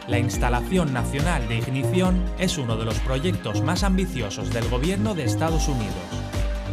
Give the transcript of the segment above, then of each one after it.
La Instalación Nacional de Ignición es uno de los proyectos más ambiciosos del gobierno de Estados Unidos.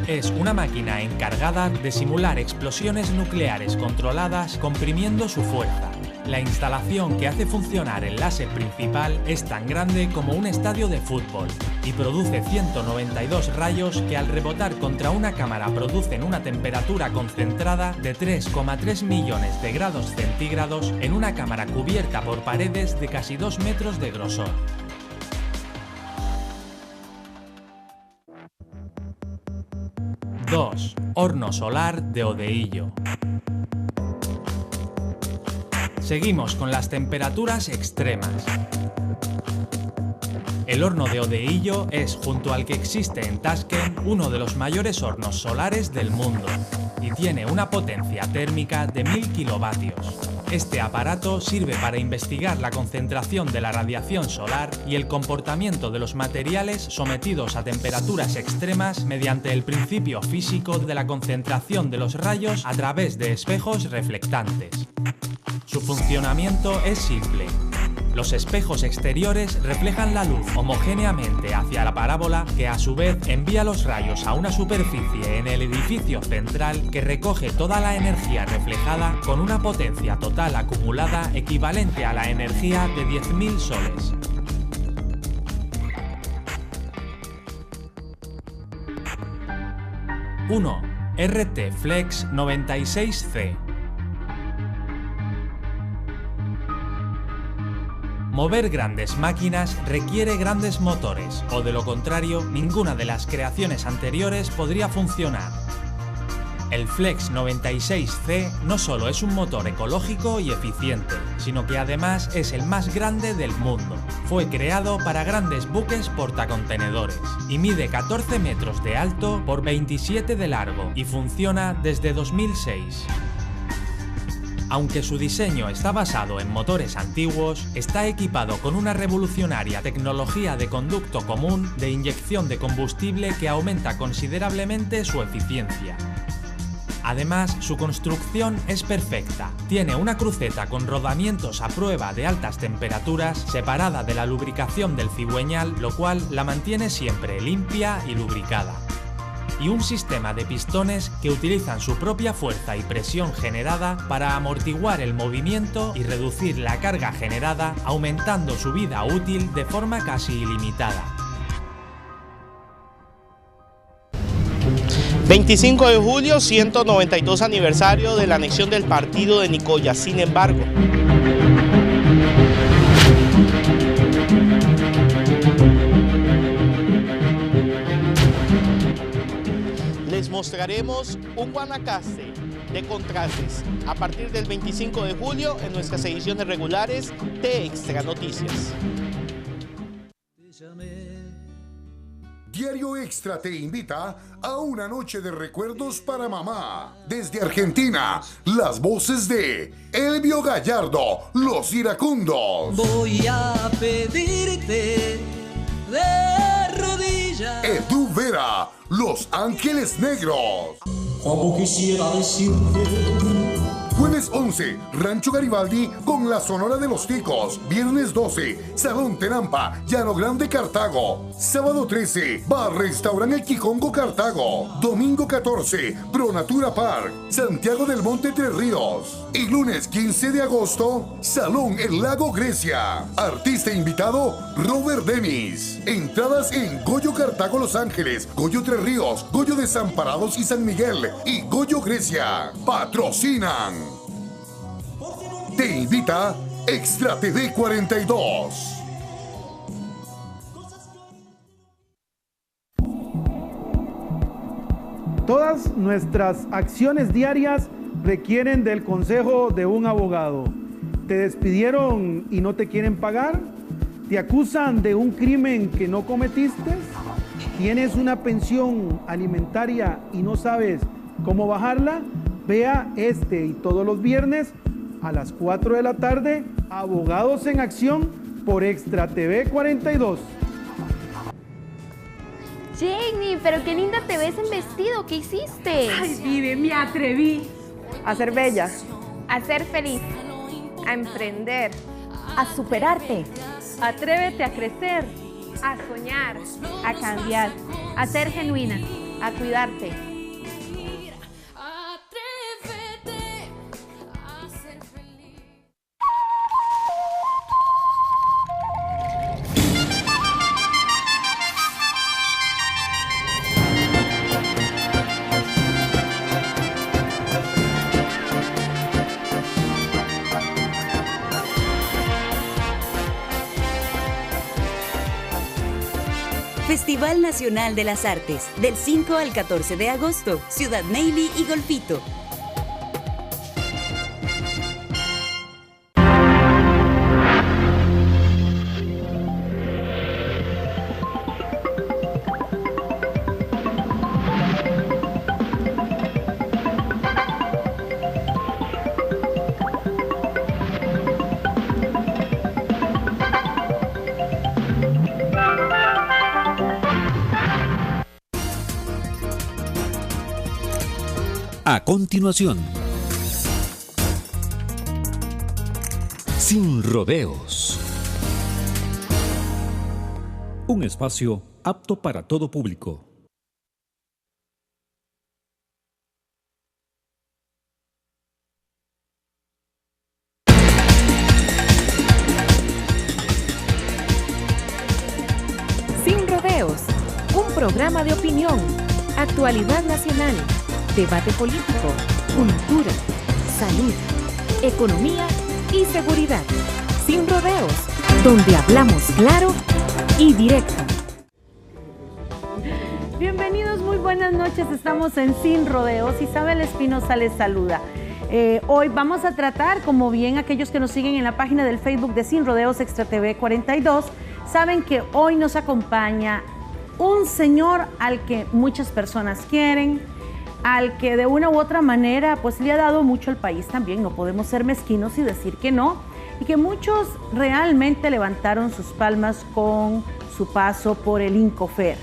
Es una máquina encargada de simular explosiones nucleares controladas comprimiendo su fuerza. La instalación que hace funcionar el láser principal es tan grande como un estadio de fútbol y produce 192 rayos que al rebotar contra una cámara producen una temperatura concentrada de 3,3 millones de grados centígrados en una cámara cubierta por paredes de casi 2 metros de grosor. ¡2! Horno solar de Odeillo. Seguimos con las temperaturas extremas. El horno de Odeillo es, junto al que existe en Tashkent, uno de los mayores hornos solares del mundo y tiene una potencia térmica de 1000 kilovatios. Este aparato sirve para investigar la concentración de la radiación solar y el comportamiento de los materiales sometidos a temperaturas extremas mediante el principio físico de la concentración de los rayos a través de espejos reflectantes. Su funcionamiento es simple. Los espejos exteriores reflejan la luz homogéneamente hacia la parábola que a su vez envía los rayos a una superficie en el edificio central que recoge toda la energía reflejada con una potencia total acumulada equivalente a la energía de 10.000 soles. ¡1! RT Flex 96C. Mover grandes máquinas requiere grandes motores, o de lo contrario, ninguna de las creaciones anteriores podría funcionar. El Flex 96C no solo es un motor ecológico y eficiente, sino que además es el más grande del mundo. Fue creado para grandes buques portacontenedores y mide 14 metros de alto por 27 de largo y funciona desde 2006. Aunque su diseño está basado en motores antiguos, está equipado con una revolucionaria tecnología de conducto común de inyección de combustible que aumenta considerablemente su eficiencia. Además, su construcción es perfecta. Tiene una cruceta con rodamientos a prueba de altas temperaturas separada de la lubricación del cigüeñal, lo cual la mantiene siempre limpia y lubricada. Y un sistema de pistones que utilizan su propia fuerza y presión generada para amortiguar el movimiento y reducir la carga generada, aumentando su vida útil de forma casi ilimitada. 25 de julio, 192 aniversario de la anexión del partido de Nicoya. Sin embargo, les mostraremos un Guanacaste de contrastes a partir del 25 de julio en nuestras ediciones regulares de Extra Noticias. Diario Extra te invita a una noche de recuerdos para mamá. Desde Argentina, las voces de Elvio Gallardo, Los Iracundos. Voy a pedirte de rodillas. Edu Vera, Los Ángeles Negros. Como quisiera decirte. Jueves 11, Rancho Garibaldi con la Sonora de los Ticos. Viernes 12, Salón Tenampa, Llano Grande, Cartago. Sábado 13, Bar Restaurante El Quijongo, Cartago. Domingo 14, Pronatura Park, Santiago del Monte, Entre Ríos. Y lunes 15 de agosto, Salón El Lago, Grecia. Artista invitado, Robert Demis. Entradas en Goyo Cartago, Los Ángeles, Goyo Tres Ríos, Goyo Desamparados y San Miguel y Goyo Grecia. Patrocinan. Te invita Extra TV 42. Todas nuestras acciones diarias requieren del consejo de un abogado. ¿Te despidieron y no te quieren pagar? ¿Te acusan de un crimen que no cometiste? ¿Tienes una pensión alimentaria y no sabes cómo bajarla? Vea este y todos los viernes a las 4 de la tarde, Abogados en Acción por Extra TV 42. Jamie, pero qué linda te ves en vestido, ¿qué hiciste? Ay, Vive, me atreví. A ser bella. A ser feliz, a emprender, a superarte. Atrévete a crecer, A soñar, a cambiar, a ser genuina, a cuidarte. Festival Nacional de las Artes, del 5 al 14 de agosto, Ciudad Neyli y Golfito. A continuación, Sin Rodeos. Un espacio apto para todo público. Sin Rodeos, un programa de opinión, actualidad nacional, debate político, cultura, salud, economía y seguridad. Sin Rodeos, donde hablamos claro y directo. Bienvenidos, muy buenas noches. Estamos en Sin Rodeos. Isabel Espinosa les saluda. Hoy vamos a tratar, como bien aquellos que nos siguen en la página del Facebook de Sin Rodeos Extra TV 42, saben que hoy nos acompaña un señor al que muchas personas quieren, al que de una u otra manera pues le ha dado mucho al país también. No podemos ser mezquinos y decir que no, y que muchos realmente levantaron sus palmas con su paso por el Incofer.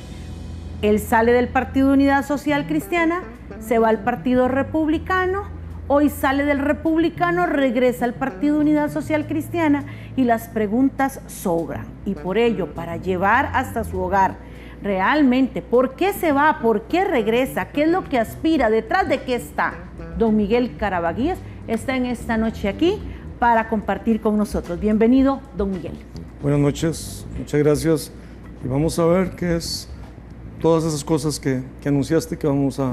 Él sale del Partido Unidad Social Cristiana, se va al Partido Republicano, hoy sale del Republicano, regresa al Partido Unidad Social Cristiana, y las preguntas sobran. Y por ello, para llevar hasta su hogar realmente, ¿por qué se va? ¿Por qué regresa? ¿Qué es lo que aspira? ¿Detrás de qué está? Don Miguel Carabaguías está en esta noche aquí para compartir con nosotros. Bienvenido, don Miguel. Buenas noches, muchas gracias. Y vamos a ver qué es todas esas cosas que anunciaste que vamos a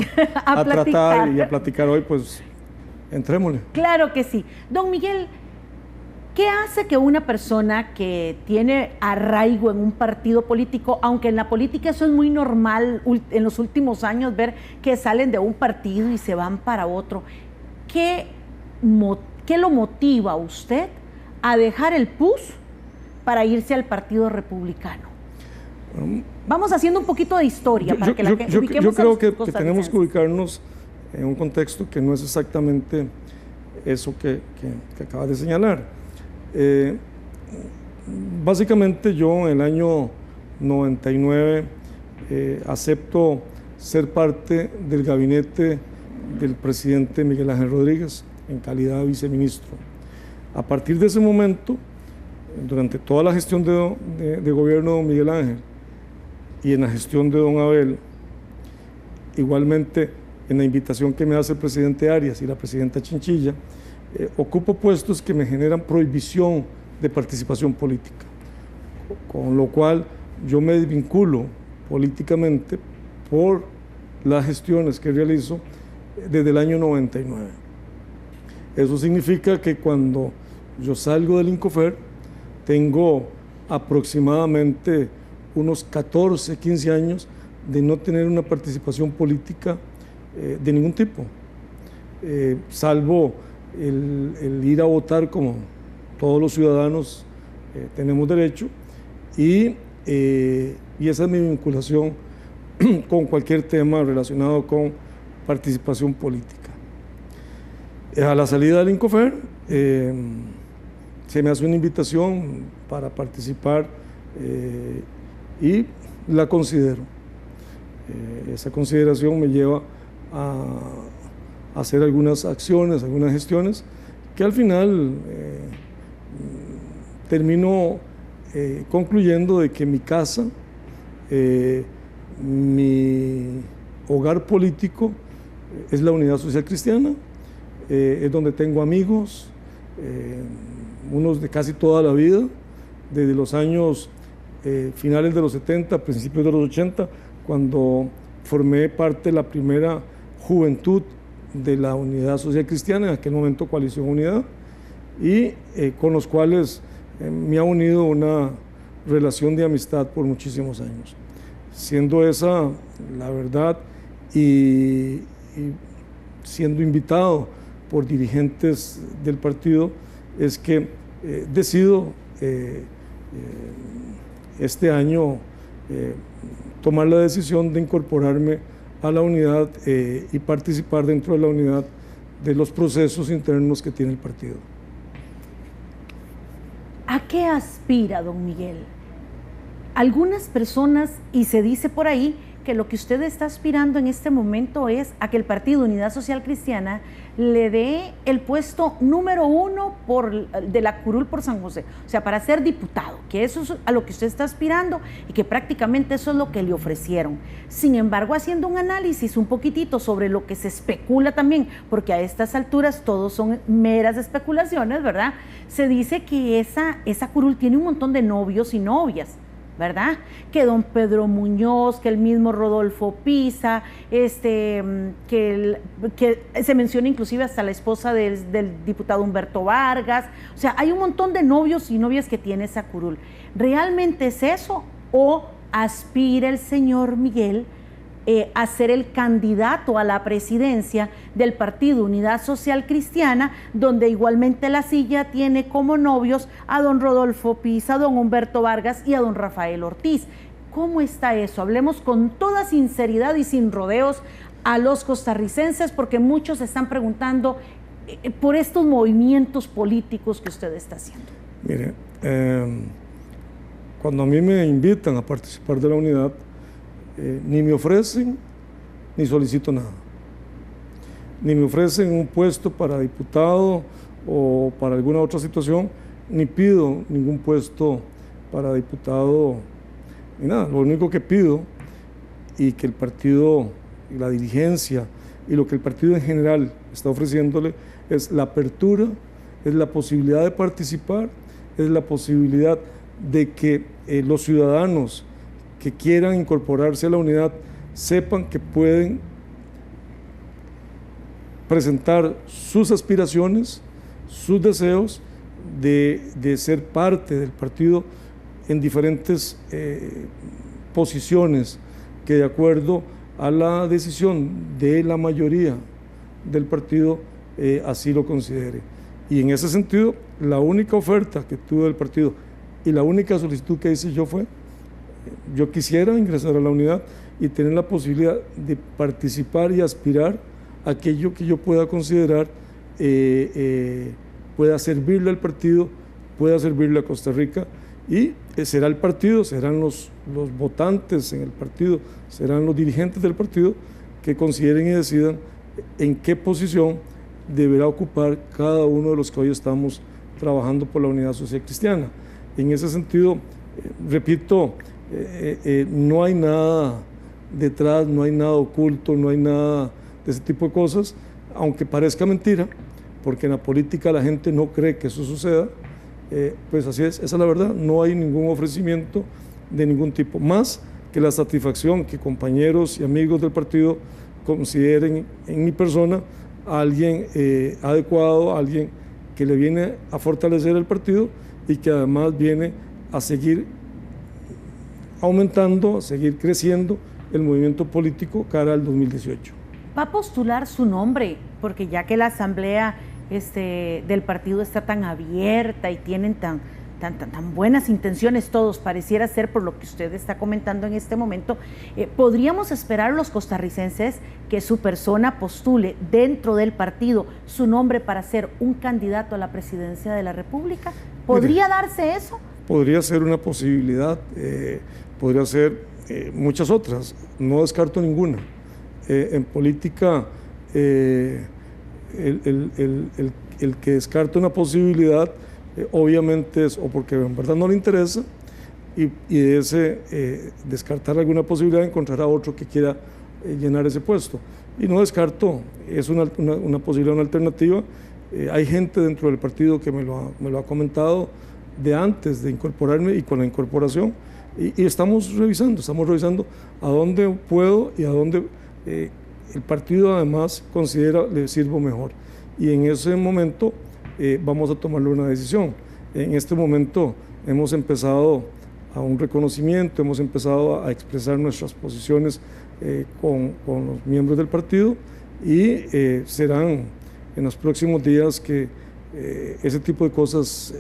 tratar y a platicar hoy, pues entrémosle. Claro que sí. Don Miguel, ¿qué hace que una persona que tiene arraigo en un partido político, aunque en la política eso es muy normal en los últimos años, ver que salen de un partido y se van para otro, ¿qué lo motiva a usted a dejar el PUS para irse al Partido Republicano? Vamos haciendo un poquito de historia para que la gente ubiquemos. Yo creo que tenemos que ubicarnos en un contexto que no es exactamente eso que acabas de señalar. Básicamente yo en el año 99 acepto ser parte del gabinete del presidente Miguel Ángel Rodríguez en calidad de viceministro. A partir de ese momento, durante toda la gestión de gobierno de don Miguel Ángel y en la gestión de don Abel, igualmente en la invitación que me hace el presidente Arias y la presidenta Chinchilla, ocupo puestos que me generan prohibición de participación política, con lo cual yo me desvinculo políticamente por las gestiones que realizo desde el año 99. Eso significa que cuando yo salgo del Incofer, tengo aproximadamente unos 14, 15 años de no tener una participación política de ningún tipo, salvo el ir a votar como todos los ciudadanos tenemos derecho, y esa es mi vinculación con cualquier tema relacionado con participación política. A la salida del Incofer se me hace una invitación para participar y la considero. Esa consideración me lleva a hacer algunas acciones, algunas gestiones que al final termino concluyendo de que mi casa, mi hogar político es la Unidad Social Cristiana, es donde tengo amigos, unos de casi toda la vida, desde los años finales de los 70, principios de los 80, cuando formé parte de la primera juventud de la Unidad Social Cristiana, en aquel momento Coalición Unidad, y con los cuales me ha unido una relación de amistad por muchísimos años. Siendo esa la verdad y siendo invitado por dirigentes del partido, es que decido este año tomar la decisión de incorporarme a la unidad y participar dentro de la unidad de los procesos internos que tiene el partido. ¿A qué aspira, don Miguel? Algunas personas, y se dice por ahí, que lo que usted está aspirando en este momento es a que el Partido Unidad Social Cristiana le dé el puesto número 1 de la curul por San José, o sea, para ser diputado, que eso es a lo que usted está aspirando y que prácticamente eso es lo que le ofrecieron. Sin embargo, haciendo un análisis un poquitito sobre lo que se especula también, porque a estas alturas todos son meras especulaciones, ¿verdad? Se dice que esa curul tiene un montón de novios y novias, ¿verdad? Que don Pedro Muñoz, que el mismo Rodolfo Pisa, que se menciona inclusive hasta la esposa del diputado Humberto Vargas. O sea, hay un montón de novios y novias que tiene esa curul. ¿Realmente es eso o aspira el señor Miguel a ser el candidato a la presidencia del Partido Unidad Social Cristiana, donde igualmente la silla tiene como novios a don Rodolfo Pisa, a don Humberto Vargas y a don Rafael Ortiz? ¿Cómo está eso? Hablemos con toda sinceridad y sin rodeos a los costarricenses, porque muchos se están preguntando por estos movimientos políticos que usted está haciendo. Mire, cuando a mí me invitan a participar de la unidad, ni me ofrecen ni solicito nada. Ni me ofrecen un puesto para diputado o para alguna otra situación, ni pido ningún puesto para diputado, ni nada. Lo único que pido, y que el partido, la dirigencia y lo que el partido en general está ofreciéndole, es la apertura, es la posibilidad de participar, es la posibilidad de que los ciudadanos que quieran incorporarse a la unidad sepan que pueden presentar sus aspiraciones, sus deseos de ser parte del partido en diferentes posiciones que, de acuerdo a la decisión de la mayoría del partido, así lo considere. Y en ese sentido, la única oferta que tuve del partido y la única solicitud que hice yo fue: yo quisiera ingresar a la unidad y tener la posibilidad de participar y aspirar a aquello que yo pueda considerar pueda servirle al partido, pueda servirle a Costa Rica, y será el partido, serán los votantes en el partido, serán los dirigentes del partido que consideren y decidan en qué posición deberá ocupar cada uno de los que hoy estamos trabajando por la Unidad Social Cristiana. En ese sentido, repito, no hay nada detrás, no hay nada oculto, no hay nada de ese tipo de cosas, aunque parezca mentira, porque en la política la gente no cree que eso suceda. Pues así es, esa es la verdad. No hay ningún ofrecimiento de ningún tipo, más que la satisfacción que compañeros y amigos del partido consideren en mi persona a alguien adecuado, a alguien que le viene a fortalecer el partido y que además viene a seguir aumentando, a seguir creciendo el movimiento político cara al 2018. ¿Va a postular su nombre? Porque ya que la asamblea del partido está tan abierta y tienen tan buenas intenciones todos, pareciera ser por lo que usted está comentando en este momento, ¿podríamos esperar los costarricenses que su persona postule dentro del partido su nombre para ser un candidato a la presidencia de la República? ¿Podría darse eso? Podría ser una posibilidad, podría ser muchas otras, no descarto ninguna. En política, el que descarta una posibilidad obviamente es o porque en verdad no le interesa, y de ese descartar alguna posibilidad encontrar a otro que quiera llenar ese puesto. Y no descarto, es una posibilidad, una alternativa. Hay gente dentro del partido que me lo ha comentado de antes de incorporarme y con la incorporación, y estamos revisando a dónde puedo y a dónde el partido además considera le sirvo mejor. Y en ese momento vamos a tomarle una decisión. En este momento hemos empezado a un reconocimiento, hemos empezado a expresar nuestras posiciones con los miembros del partido, y serán en los próximos días que ese tipo de cosas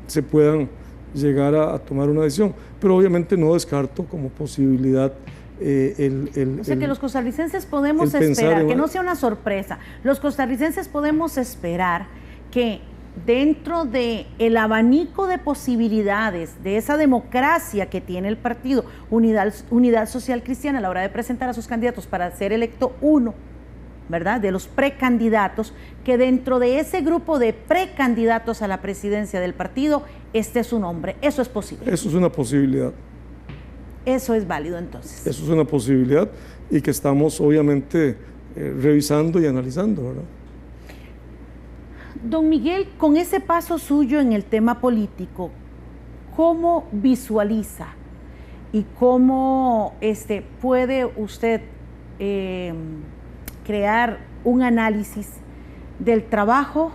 se puedan llegar a tomar una decisión, pero obviamente no descarto como posibilidad o sea que los costarricenses podemos esperar, que no sea una sorpresa, los costarricenses podemos esperar que dentro del abanico de posibilidades de esa democracia que tiene el partido Unidad Social Cristiana a la hora de presentar a sus candidatos para ser electo uno, ¿verdad?, de los precandidatos, que dentro de ese grupo de precandidatos a la presidencia del partido esté su nombre. Eso es posible. Eso es una posibilidad. Eso es válido entonces. Eso es una posibilidad y que estamos obviamente revisando y analizando, ¿verdad? Don Miguel, con ese paso suyo en el tema político, ¿cómo visualiza y cómo puede usted crear un análisis del trabajo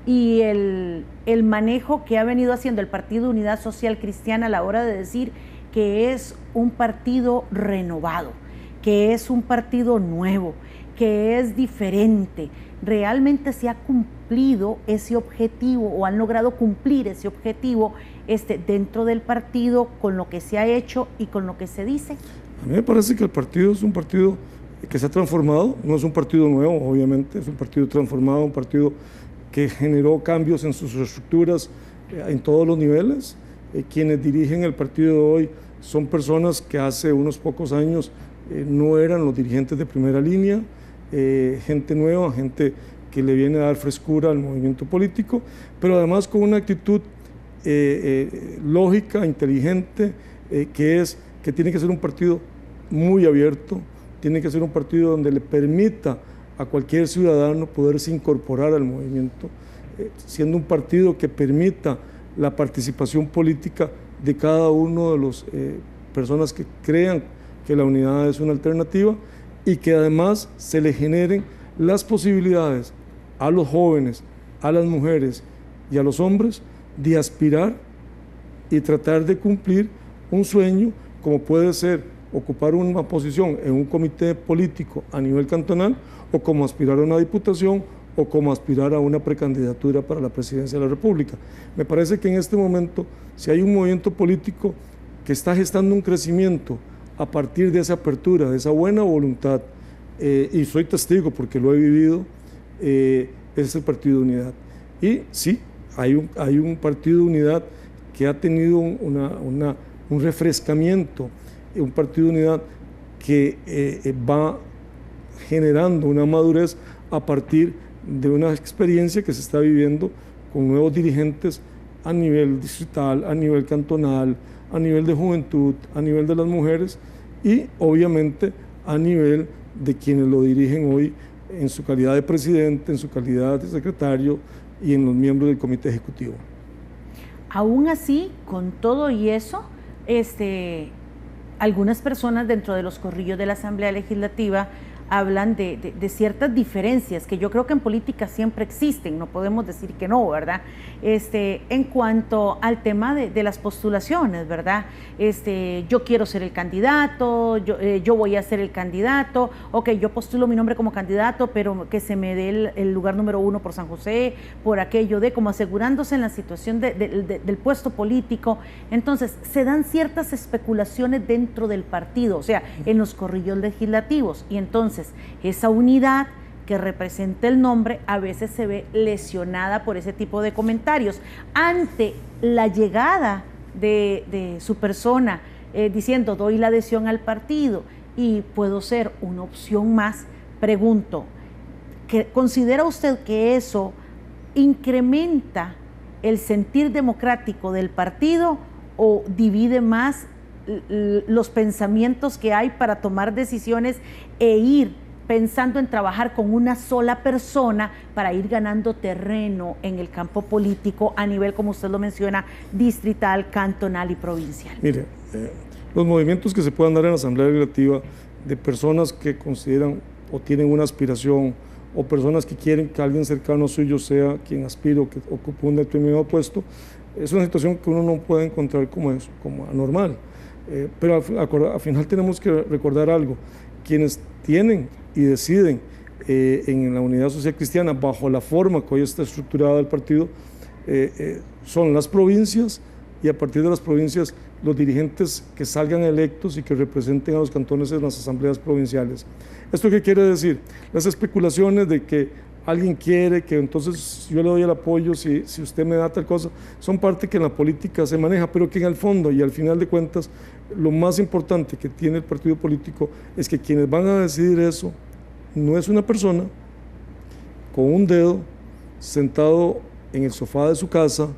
y el manejo que ha venido haciendo el Partido Unidad Social Cristiana a la hora de decir que es un partido renovado, que es un partido nuevo, que es diferente? ¿Realmente se ha cumplido ese objetivo o han logrado cumplir ese objetivo dentro del partido con lo que se ha hecho y con lo que se dice? A mí me parece que el partido es un partido que se ha transformado, no es un partido nuevo, obviamente, es un partido transformado, un partido que generó cambios en sus estructuras en todos los niveles. Quienes dirigen el partido de hoy son personas que hace unos pocos años no eran los dirigentes de primera línea, gente nueva, gente que le viene a dar frescura al movimiento político, pero además con una actitud lógica, inteligente, que tiene que ser un partido muy abierto, tiene que ser un partido donde le permita a cualquier ciudadano poderse incorporar al movimiento, siendo un partido que permita la participación política de cada uno de las personas que crean que la unidad es una alternativa, y que además se le generen las posibilidades a los jóvenes, a las mujeres y a los hombres de aspirar y tratar de cumplir un sueño, como puede ser ocupar una posición en un comité político a nivel cantonal, o como aspirar a una diputación, o como aspirar a una precandidatura para la presidencia de la República. Me parece que en este momento, si hay un movimiento político que está gestando un crecimiento a partir de esa apertura, de esa buena voluntad, y soy testigo porque lo he vivido, es el Partido de Unidad. Y sí, hay un Partido de Unidad que ha tenido un refrescamiento, un Partido de Unidad que va generando una madurez a partir de una experiencia que se está viviendo con nuevos dirigentes a nivel distrital, a nivel cantonal, a nivel de juventud, a nivel de las mujeres y obviamente a nivel de quienes lo dirigen hoy en su calidad de presidente, en su calidad de secretario y en los miembros del comité ejecutivo. Aún así, con todo y eso, algunas personas dentro de los corrillos de la Asamblea Legislativa hablan de ciertas diferencias que yo creo que en política siempre existen, no podemos decir que no, ¿verdad? En cuanto al tema de las postulaciones, ¿verdad? Yo quiero ser el candidato, yo voy a ser el candidato, ok, yo postulo mi nombre como candidato, pero que se me dé el lugar número 1 por San José, por aquello de, como asegurándose en la situación del puesto político. Entonces, se dan ciertas especulaciones dentro del partido, o sea, en los corrillos legislativos, y entonces esa unidad que representa el nombre a veces se ve lesionada por ese tipo de comentarios. Ante la llegada de su persona diciendo doy la adhesión al partido y puedo ser una opción más, pregunto, ¿considera usted que eso incrementa el sentir democrático del partido o divide más los pensamientos que hay para tomar decisiones e ir pensando en trabajar con una sola persona para ir ganando terreno en el campo político a nivel, como usted lo menciona, distrital, cantonal y provincial? Mire, los movimientos que se puedan dar en la Asamblea Legislativa de personas que consideran o tienen una aspiración o personas que quieren que alguien cercano suyo sea quien aspire o que ocupe un determinado puesto, es una situación que uno no puede encontrar como eso, como anormal. Pero al final tenemos que recordar algo: quienes tienen y deciden en la Unidad Social Cristiana, bajo la forma que hoy está estructurada el partido, son las provincias, y a partir de las provincias los dirigentes que salgan electos y que representen a los cantones en las asambleas provinciales. ¿Esto qué quiere decir? Las especulaciones de que alguien quiere que entonces yo le doy el apoyo si usted me da tal cosa, son parte que en la política se maneja, pero que en el fondo y al final de cuentas lo más importante que tiene el partido político es que quienes van a decidir eso no es una persona con un dedo sentado en el sofá de su casa,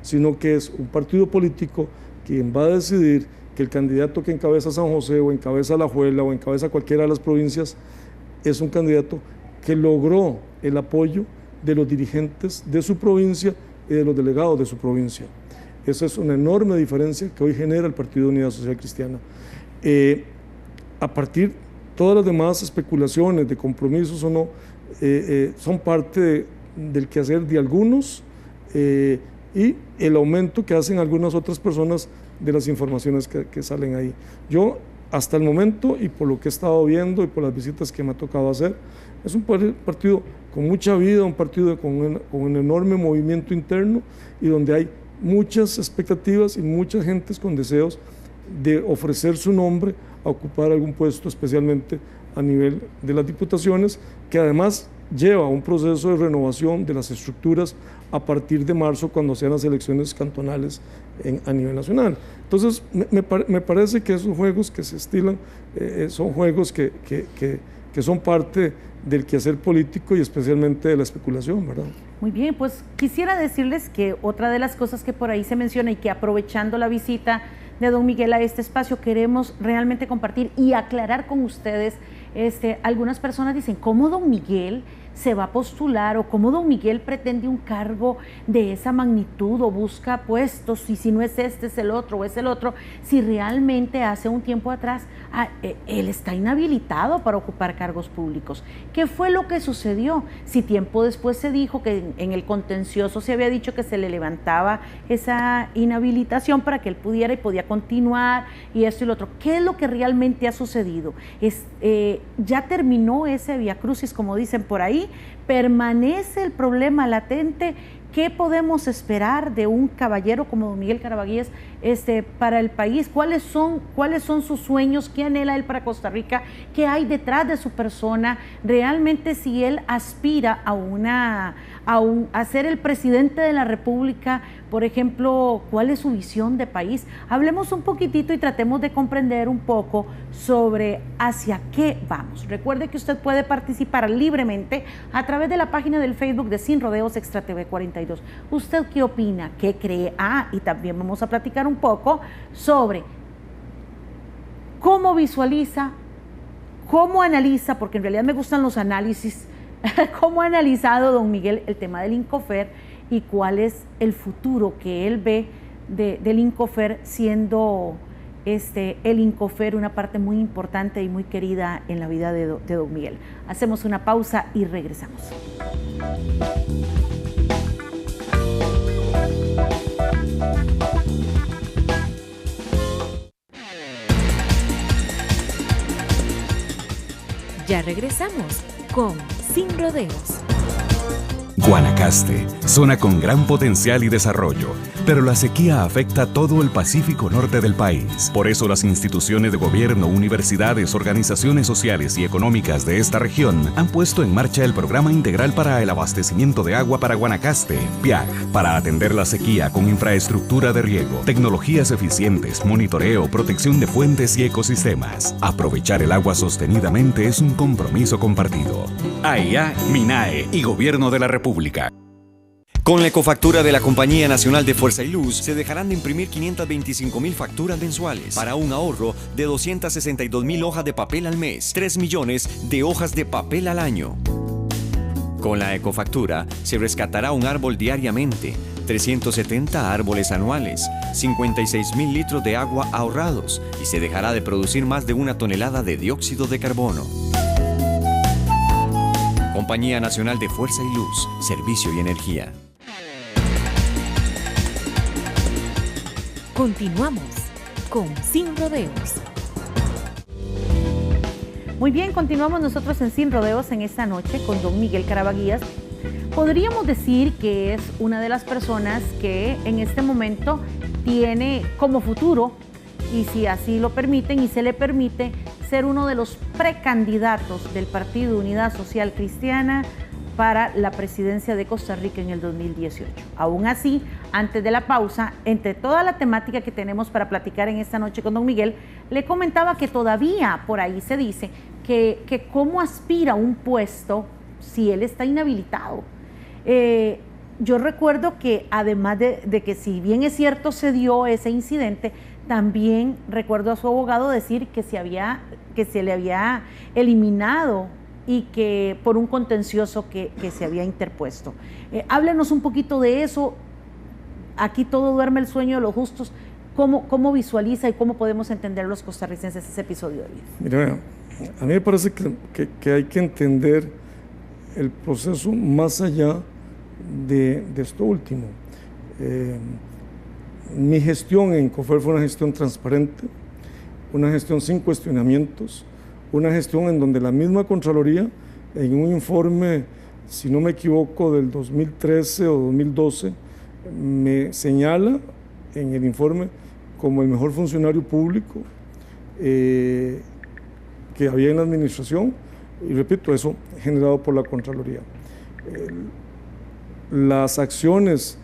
sino que es un partido político quien va a decidir que el candidato que encabeza San José o encabeza Alajuela o encabeza cualquiera de las provincias es un candidato que logró el apoyo de los dirigentes de su provincia y de los delegados de su provincia. Esa es una enorme diferencia que hoy genera el Partido de Unidad Social Cristiana. A partir todas las demás especulaciones de compromisos o no, son parte del quehacer de algunos y el aumento que hacen algunas otras personas de las informaciones que salen ahí. Yo, hasta el momento, y por lo que he estado viendo y por las visitas que me ha tocado hacer, es un partido con mucha vida, un partido con un enorme movimiento interno y donde hay muchas expectativas y muchas gentes con deseos de ofrecer su nombre a ocupar algún puesto, especialmente a nivel de las diputaciones, que además lleva un proceso de renovación de las estructuras a partir de marzo, cuando sean las elecciones cantonales a nivel nacional. Entonces, me parece que esos juegos que se estilan son juegos que son parte del quehacer político y especialmente de la especulación, ¿verdad? Muy bien, pues quisiera decirles que otra de las cosas que por ahí se menciona y que aprovechando la visita de don Miguel a este espacio queremos realmente compartir y aclarar con ustedes. Algunas personas dicen, ¿cómo don Miguel se va a postular o cómo don Miguel pretende un cargo de esa magnitud o busca puestos y si no es este es el otro o es el otro, si realmente hace un tiempo atrás él está inhabilitado para ocupar cargos públicos? ¿Qué fue lo que sucedió? Si tiempo después se dijo que en el contencioso se había dicho que se le levantaba esa inhabilitación para que él podía continuar y esto y lo otro. ¿Qué es lo que realmente ha sucedido? Ya terminó ese vía crucis, como dicen por ahí, permanece el problema latente. ¿Qué podemos esperar de un caballero como don Miguel Carabaguíes para el país? ¿Cuáles son sus sueños? ¿Qué anhela él para Costa Rica? ¿Qué hay detrás de su persona? Realmente, si él aspira a ser el presidente de la República, por ejemplo, ¿cuál es su visión de país? Hablemos un poquitito y tratemos de comprender un poco sobre hacia qué vamos. Recuerde que usted puede participar libremente a través de la página del Facebook de Sin Rodeos Extra TV 42. ¿Usted qué opina? ¿Qué cree? Y también vamos a platicar un poco sobre cómo visualiza, cómo analiza, porque en realidad me gustan los análisis, cómo ha analizado don Miguel el tema del INCOFER y cuál es el futuro que él ve del INCOFER, siendo el INCOFER una parte muy importante y muy querida en la vida de don Miguel. Hacemos una pausa y regresamos. Ya regresamos con Sin Rodeos. Guanacaste, zona con gran potencial y desarrollo, pero la sequía afecta a todo el Pacífico Norte del país. Por eso las instituciones de gobierno, universidades, organizaciones sociales y económicas de esta región han puesto en marcha el Programa Integral para el Abastecimiento de Agua para Guanacaste, PIAG, para atender la sequía con infraestructura de riego, tecnologías eficientes, monitoreo, protección de fuentes y ecosistemas. Aprovechar el agua sostenidamente es un compromiso compartido. AIA, MINAE y Gobierno de la República. Con la ecofactura de la Compañía Nacional de Fuerza y Luz, se dejarán de imprimir 525,000 facturas mensuales para un ahorro de 262,000 hojas de papel al mes, 3 millones de hojas de papel al año. Con la ecofactura, se rescatará un árbol diariamente, 370 árboles anuales, 56,000 litros de agua ahorrados y se dejará de producir más de 1 tonelada de dióxido de carbono. Compañía Nacional de Fuerza y Luz, Servicio y Energía. Continuamos con Sin Rodeos. Muy bien, continuamos nosotros en Sin Rodeos en esta noche con don Miguel Carabaguías. Podríamos decir que es una de las personas que en este momento tiene como futuro, y si así lo permiten y se le permite, ser uno de los precandidatos del Partido Unidad Social Cristiana para la presidencia de Costa Rica en el 2018. Aún así, antes de la pausa, entre toda la temática que tenemos para platicar en esta noche con don Miguel, le comentaba que todavía por ahí se dice que cómo aspira a un puesto si él está inhabilitado. Yo recuerdo que además de que si bien es cierto se dio ese incidente, también recuerdo a su abogado decir que se le había eliminado y que por un contencioso que se había interpuesto. Háblenos un poquito de eso. Aquí todo duerme el sueño de los justos. ¿Cómo visualiza y cómo podemos entender los costarricenses ese episodio de vida? Mira, a mí me parece que hay que entender el proceso más allá de esto último. Mi gestión en COFER fue una gestión transparente, una gestión sin cuestionamientos, una gestión en donde la misma Contraloría, en un informe, si no me equivoco, del 2013 o 2012, me señala en el informe como el mejor funcionario público que había en la administración, y repito, eso generado por la Contraloría. Las acciones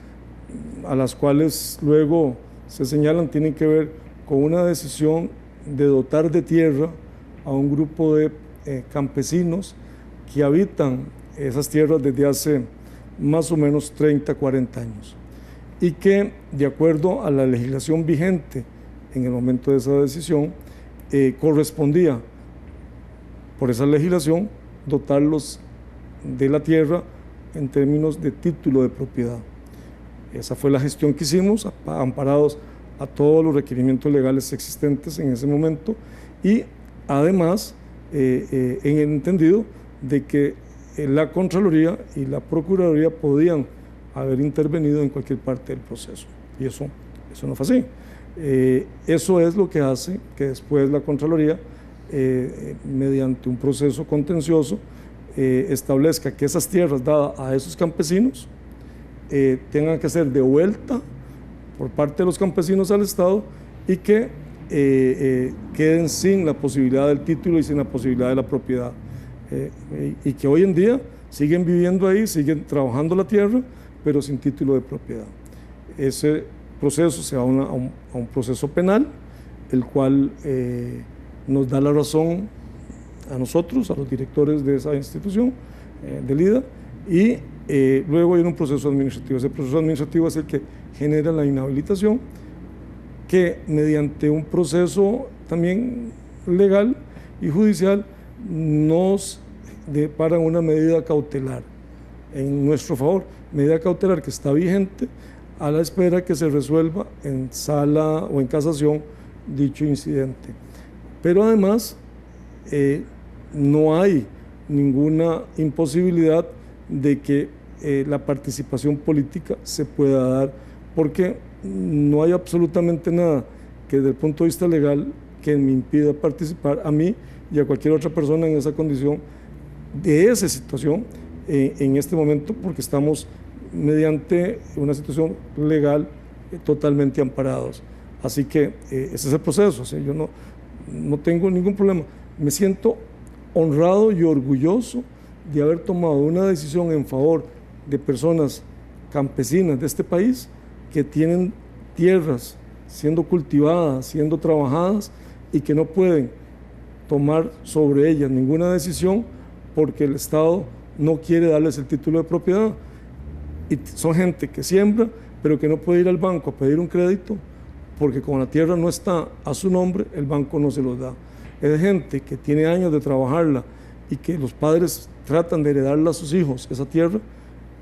a las cuales luego se señalan tienen que ver con una decisión de dotar de tierra a un grupo de campesinos que habitan esas tierras desde hace más o menos 30, 40 años y que, de acuerdo a la legislación vigente en el momento de esa decisión, correspondía por esa legislación dotarlos de la tierra en términos de título de propiedad. Esa fue la gestión que hicimos, amparados a todos los requerimientos legales existentes en ese momento y además en el entendido de que la Contraloría y la Procuraduría podían haber intervenido en cualquier parte del proceso y eso no fue así. Eso es lo que hace que después la Contraloría, mediante un proceso contencioso, establezca que esas tierras dadas a esos campesinos tengan que ser devueltas por parte de los campesinos al Estado y que queden sin la posibilidad del título y sin la posibilidad de la propiedad. Y que hoy en día siguen viviendo ahí, siguen trabajando la tierra, pero sin título de propiedad. Ese proceso se va a un proceso penal, el cual nos da la razón a nosotros, a los directores de esa institución, del IDA, y luego hay un proceso administrativo. Ese proceso administrativo es el que genera la inhabilitación, que mediante un proceso también legal y judicial nos deparan una medida cautelar en nuestro favor, medida cautelar que está vigente a la espera que se resuelva en sala o en casación dicho incidente. Pero además no hay ninguna imposibilidad de que la participación política se pueda dar, porque no hay absolutamente nada que desde el punto de vista legal que me impida participar a mí y a cualquier otra persona en esa condición de esa situación en este momento, porque estamos mediante una situación legal totalmente amparados. Así que ese es el proceso. O sea, yo no tengo ningún problema. Me siento honrado y orgulloso de haber tomado una decisión en favor de personas campesinas de este país que tienen tierras siendo cultivadas, siendo trabajadas y que no pueden tomar sobre ellas ninguna decisión porque el Estado no quiere darles el título de propiedad. Y son gente que siembra, pero que no puede ir al banco a pedir un crédito, porque como la tierra no está a su nombre, el banco no se los da. Es gente que tiene años de trabajarla y que los padres tratan de heredarla a sus hijos, esa tierra,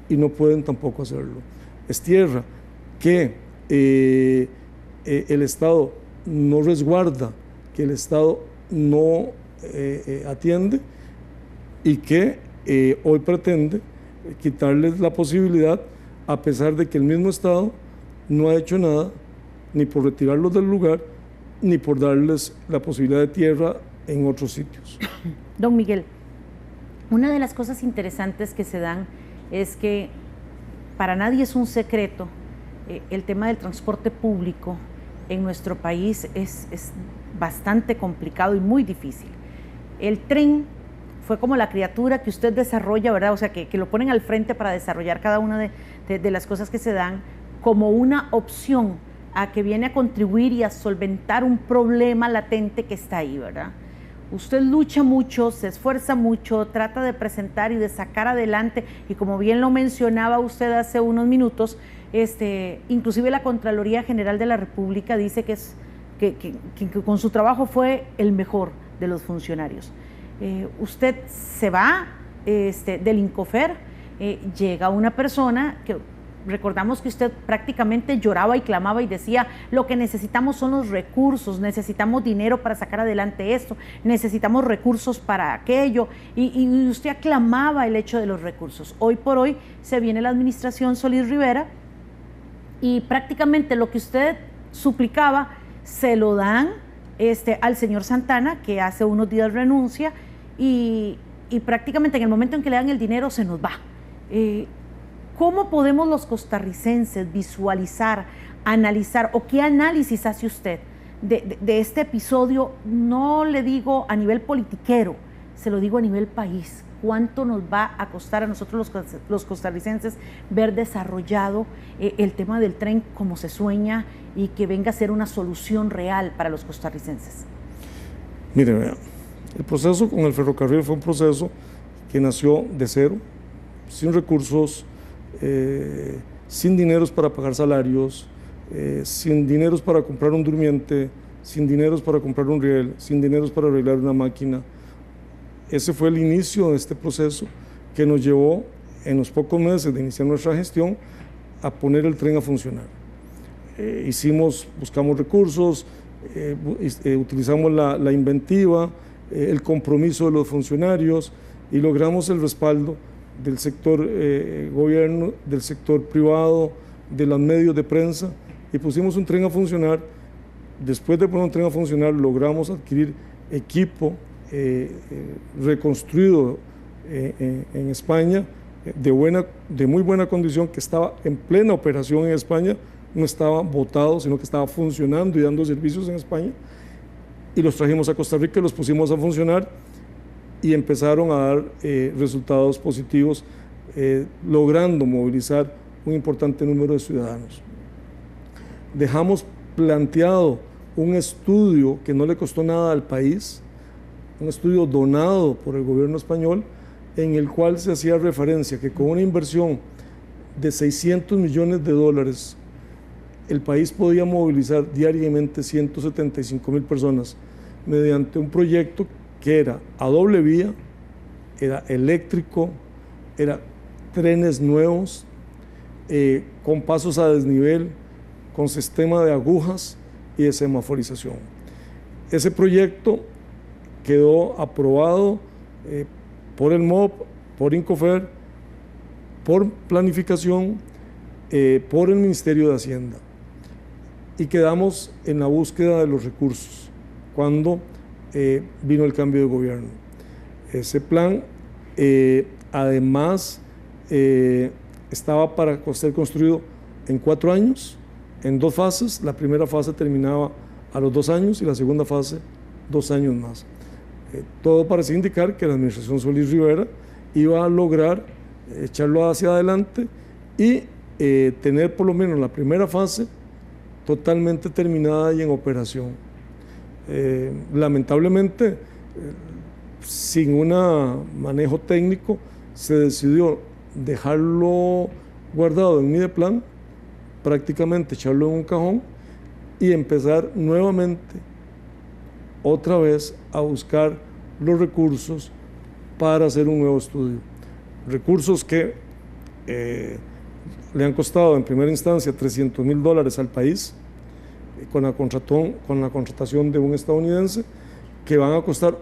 y no pueden tampoco hacerlo. Es tierra que el Estado no resguarda, que el Estado no atiende y que hoy pretende quitarles la posibilidad, a pesar de que el mismo Estado no ha hecho nada, ni por retirarlos del lugar, ni por darles la posibilidad de tierra en otros sitios. Don Miguel, una de las cosas interesantes que se dan es que para nadie es un secreto el tema del transporte público en nuestro país es bastante complicado y muy difícil. El tren fue como la criatura que usted desarrolla, ¿verdad? O sea, que lo ponen al frente para desarrollar cada una de las cosas que se dan como una opción a que viene a contribuir y a solventar un problema latente que está ahí, ¿verdad? Usted lucha mucho, se esfuerza mucho, trata de presentar y de sacar adelante, y como bien lo mencionaba usted hace unos minutos, inclusive la Contraloría General de la República dice que con su trabajo fue el mejor de los funcionarios. Usted se va del Incofer, llega una persona que recordamos que usted prácticamente lloraba y clamaba y decía: lo que necesitamos son los recursos, necesitamos dinero para sacar adelante esto, necesitamos recursos para aquello, y usted aclamaba el hecho de los recursos. Hoy por hoy se viene la administración Solís Rivera y prácticamente lo que usted suplicaba se lo dan al señor Santana, que hace unos días renuncia, y prácticamente en el momento en que le dan el dinero se nos va. ¿Cómo podemos los costarricenses visualizar, analizar, o qué análisis hace usted de este episodio? No le digo a nivel politiquero, se lo digo a nivel país. ¿Cuánto nos va a costar a nosotros los costarricenses ver desarrollado el tema del tren como se sueña y que venga a ser una solución real para los costarricenses? Mire, el proceso con el ferrocarril fue un proceso que nació de cero, sin recursos, sin dineros para pagar salarios, sin dineros para comprar un durmiente, sin dineros para comprar un riel, sin dineros para arreglar una máquina. Ese fue el inicio de este proceso que nos llevó, en los pocos meses de iniciar nuestra gestión, a poner el tren a funcionar. Buscamos recursos, utilizamos la inventiva, el compromiso de los funcionarios, y logramos el respaldo del sector gobierno, del sector privado, de los medios de prensa, y pusimos un tren a funcionar. Después de poner un tren a funcionar, logramos adquirir equipo reconstruido en España, de muy buena condición, que estaba en plena operación en España, no estaba botado, sino que estaba funcionando y dando servicios en España, y los trajimos a Costa Rica y los pusimos a funcionar, y empezaron a dar resultados positivos, logrando movilizar un importante número de ciudadanos. Dejamos planteado un estudio que no le costó nada al país, un estudio donado por el gobierno español, en el cual se hacía referencia que con una inversión de $600 millones, el país podía movilizar diariamente 175,000 personas mediante un proyecto que era a doble vía, era eléctrico, era trenes nuevos, con pasos a desnivel, con sistema de agujas y de semaforización. Ese proyecto quedó aprobado por el MOB, por Incofer, por planificación, por el Ministerio de Hacienda, y quedamos en la búsqueda de los recursos cuando vino el cambio de gobierno. Ese plan además estaba para ser construido en 4 años, en 2 fases. La primera fase terminaba a los 2 años y la segunda fase 2 años más. Todo parecía indicar que la administración Solís Rivera iba a lograr echarlo hacia adelante y tener por lo menos la primera fase totalmente terminada y en operación. Lamentablemente, sin un manejo técnico, se decidió dejarlo guardado en Mideplan, prácticamente echarlo en un cajón y empezar nuevamente, otra vez, a buscar los recursos para hacer un nuevo estudio. Recursos que le han costado en primera instancia $300,000 al país, con la contratación de un estadounidense, que van a costar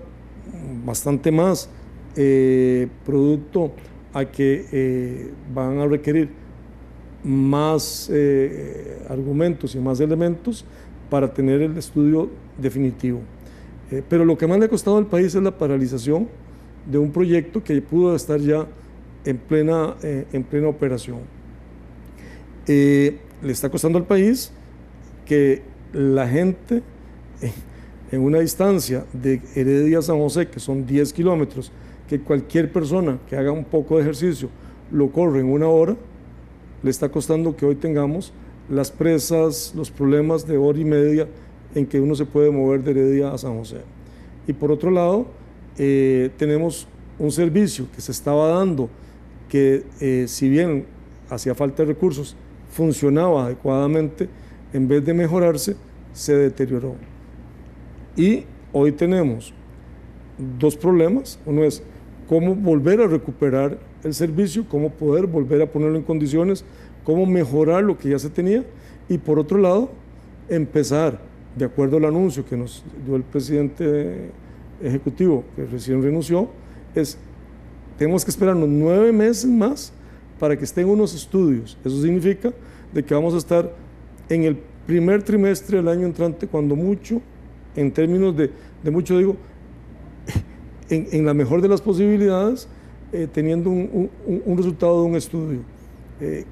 bastante más, producto a que van a requerir más argumentos y más elementos para tener el estudio definitivo. Pero lo que más le ha costado al país es la paralización de un proyecto que pudo estar ya en plena operación. Le está costando al país que la gente, en una distancia de Heredia a San José, que son 10 kilómetros, que cualquier persona que haga un poco de ejercicio lo corre en 1 hora, le está costando que hoy tengamos las presas, los problemas de 1 hora y media en que uno se puede mover de Heredia a San José. Y por otro lado, tenemos un servicio que se estaba dando que, si bien hacía falta de recursos, funcionaba adecuadamente, en vez de mejorarse, se deterioró. Y hoy tenemos 2 problemas. Uno es cómo volver a recuperar el servicio, cómo poder volver a ponerlo en condiciones, cómo mejorar lo que ya se tenía, y por otro lado, empezar, de acuerdo al anuncio que nos dio el presidente ejecutivo, que recién renunció, tenemos que esperarnos 9 meses más para que estén unos estudios. Eso significa de que vamos a estar en el primer trimestre del año entrante, cuando mucho, en términos de mucho digo, en la mejor de las posibilidades, teniendo un resultado de un estudio,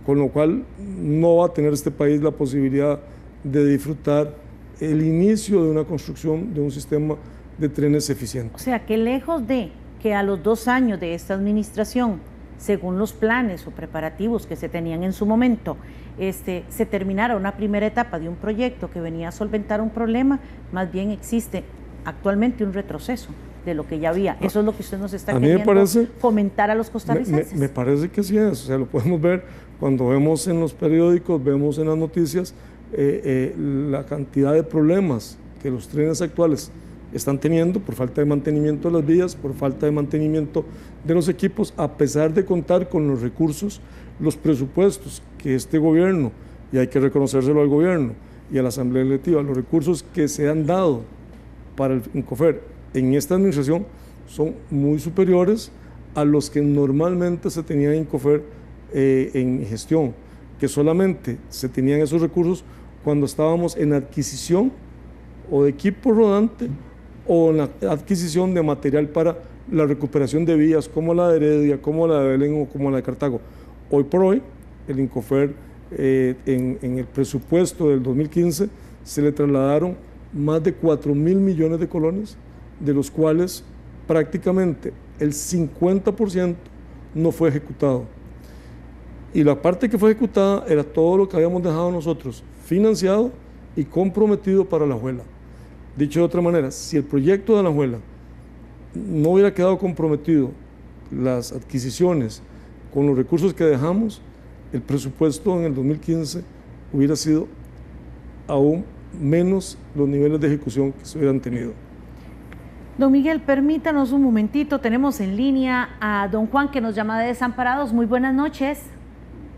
con lo cual no va a tener este país la posibilidad de disfrutar el inicio de una construcción de un sistema de trenes eficiente. O sea, que lejos de que a los 2 años de esta administración, según los planes o preparativos que se tenían en su momento, se terminara una primera etapa de un proyecto que venía a solventar un problema, más bien existe actualmente un retroceso de lo que ya había. Eso es lo que usted nos está queriendo comentar a los costarricenses. Me parece que sí es, o sea, lo podemos ver cuando vemos en los periódicos, vemos en las noticias la cantidad de problemas que los trenes actuales están teniendo por falta de mantenimiento de las vías, por falta de mantenimiento de los equipos, a pesar de contar con los recursos, los presupuestos que este gobierno, y hay que reconocérselo al gobierno y a la Asamblea Legislativa, los recursos que se han dado para el INCOFER en esta administración son muy superiores a los que normalmente se tenía en INCOFER en gestión, que solamente se tenían esos recursos cuando estábamos en adquisición o de equipo rodante o en la adquisición de material para la recuperación de vías como la de Heredia, como la de Belén o como la de Cartago. Hoy por hoy, el INCOFER, en el presupuesto del 2015, se le trasladaron más de 4.000 millones de colones, de los cuales prácticamente el 50% no fue ejecutado. Y la parte que fue ejecutada era todo lo que habíamos dejado nosotros financiado y comprometido para Alajuela. Dicho de otra manera, si el proyecto de Alajuela no hubiera quedado comprometido, las adquisiciones con los recursos que dejamos, el presupuesto en el 2015 hubiera sido aún menos los niveles de ejecución que se hubieran tenido. Don Miguel, permítanos un momentito, tenemos en línea a don Juan, que nos llama de Desamparados. Muy buenas noches.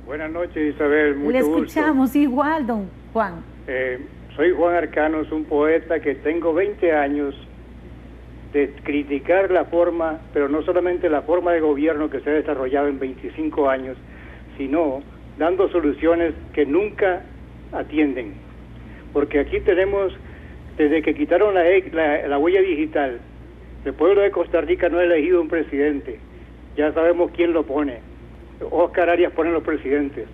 Buenas noches, Isabel, mucho gusto. Le escuchamos igual, don Juan. Soy Juan Arcanos, un poeta que tengo 20 años de criticar la forma, pero no solamente la forma de gobierno que se ha desarrollado en 25 años, sino dando soluciones que nunca atienden. Porque aquí tenemos, desde que quitaron la huella digital, el pueblo de Costa Rica no ha elegido un presidente. Ya sabemos quién lo pone. Oscar Arias pone los presidentes.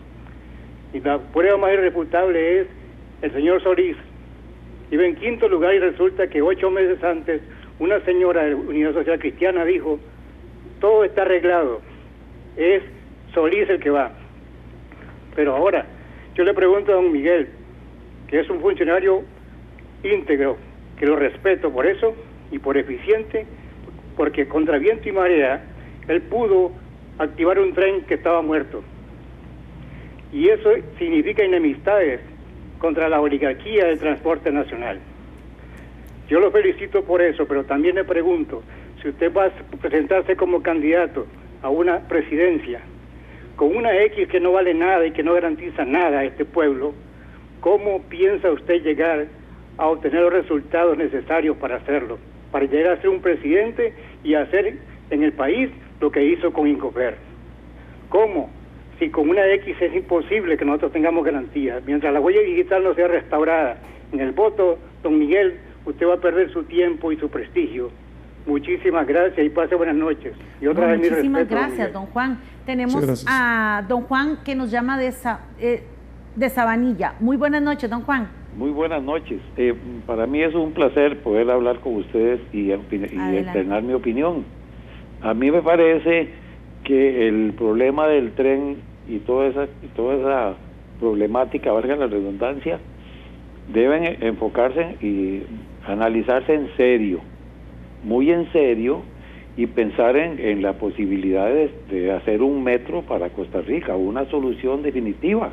Y la prueba más irrefutable es el señor Solís. Iba en 5º lugar y resulta que 8 meses antes una señora de Unidad Social Cristiana dijo: todo está arreglado, es Solís el que va. Pero ahora yo le pregunto a don Miguel, que es un funcionario íntegro, que lo respeto por eso y por eficiente, porque contra viento y marea él pudo activar un tren que estaba muerto. y eso significa enemistades contra la oligarquía del transporte nacional. Yo lo felicito por eso, pero también le pregunto, si usted va a presentarse como candidato a una presidencia con una X que no vale nada y que no garantiza nada a este pueblo, ¿cómo piensa usted llegar a obtener los resultados necesarios para hacerlo? Para llegar a ser un presidente y hacer en el país lo que hizo con Incofer. ¿Cómo? Si con una X es imposible que nosotros tengamos garantías. Mientras la huella digital no sea restaurada en el voto, don Miguel, usted va a perder su tiempo y su prestigio. Muchísimas gracias y pase buenas noches. Y otra vez mi respeto. Muchísimas gracias, don Juan. Tenemos a don Juan que nos llama de Sabanilla. Muy buenas noches, don Juan. Muy buenas noches. Para mí es un placer poder hablar con ustedes y externar mi opinión. A mí me parece que el problema del tren y toda esa problemática, valga la redundancia, deben enfocarse y analizarse en serio, muy en serio, y pensar en la posibilidad de hacer un metro para Costa Rica, una solución definitiva,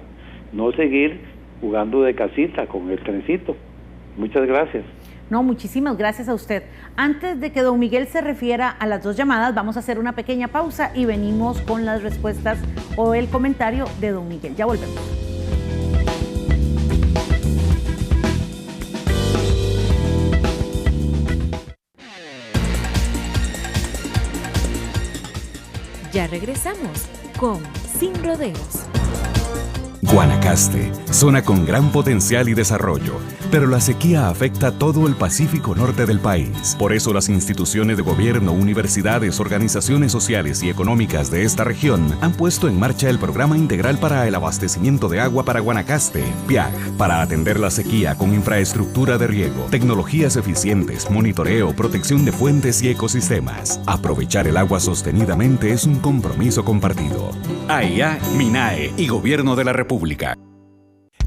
no seguir jugando de casita con el trencito. Muchas gracias. No, muchísimas gracias a usted. Antes de que don Miguel se refiera a las dos llamadas, vamos a hacer una pequeña pausa y venimos con las respuestas o el comentario de don Miguel. Ya volvemos. Ya regresamos con Sin Rodeos. Guanacaste, zona con gran potencial y desarrollo, pero la sequía afecta a todo el Pacífico Norte del país. Por eso las instituciones de gobierno, universidades, organizaciones sociales y económicas de esta región han puesto en marcha el Programa Integral para el Abastecimiento de Agua para Guanacaste, PIAG, para atender la sequía con infraestructura de riego, tecnologías eficientes, monitoreo, protección de fuentes y ecosistemas. Aprovechar el agua sostenidamente es un compromiso compartido. AIA, MINAE y Gobierno de la República.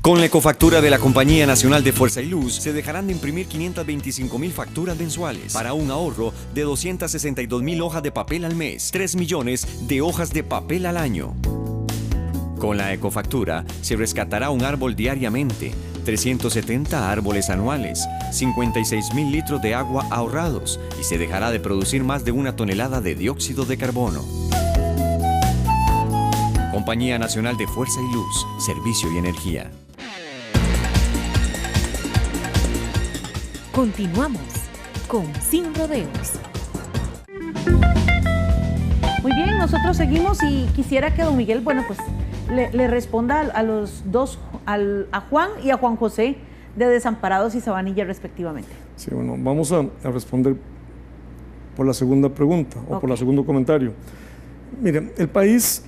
Con la ecofactura de la Compañía Nacional de Fuerza y Luz, se dejarán de imprimir 525,000 facturas mensuales para un ahorro de 262,000 hojas de papel al mes, 3 millones de hojas de papel al año. Con la ecofactura, se rescatará un árbol diariamente, 370 árboles anuales, 56,000 litros de agua ahorrados y se dejará de producir más de 1 tonelada de dióxido de carbono. Compañía Nacional de Fuerza y Luz, Servicio y Energía. Continuamos con Sin Rodeos. Muy bien, nosotros seguimos y quisiera que don Miguel, bueno, pues le responda a los dos, a Juan y a Juan José de Desamparados y Sabanilla respectivamente. Sí, bueno, vamos a responder por la segunda pregunta o por el segundo comentario. Miren, el país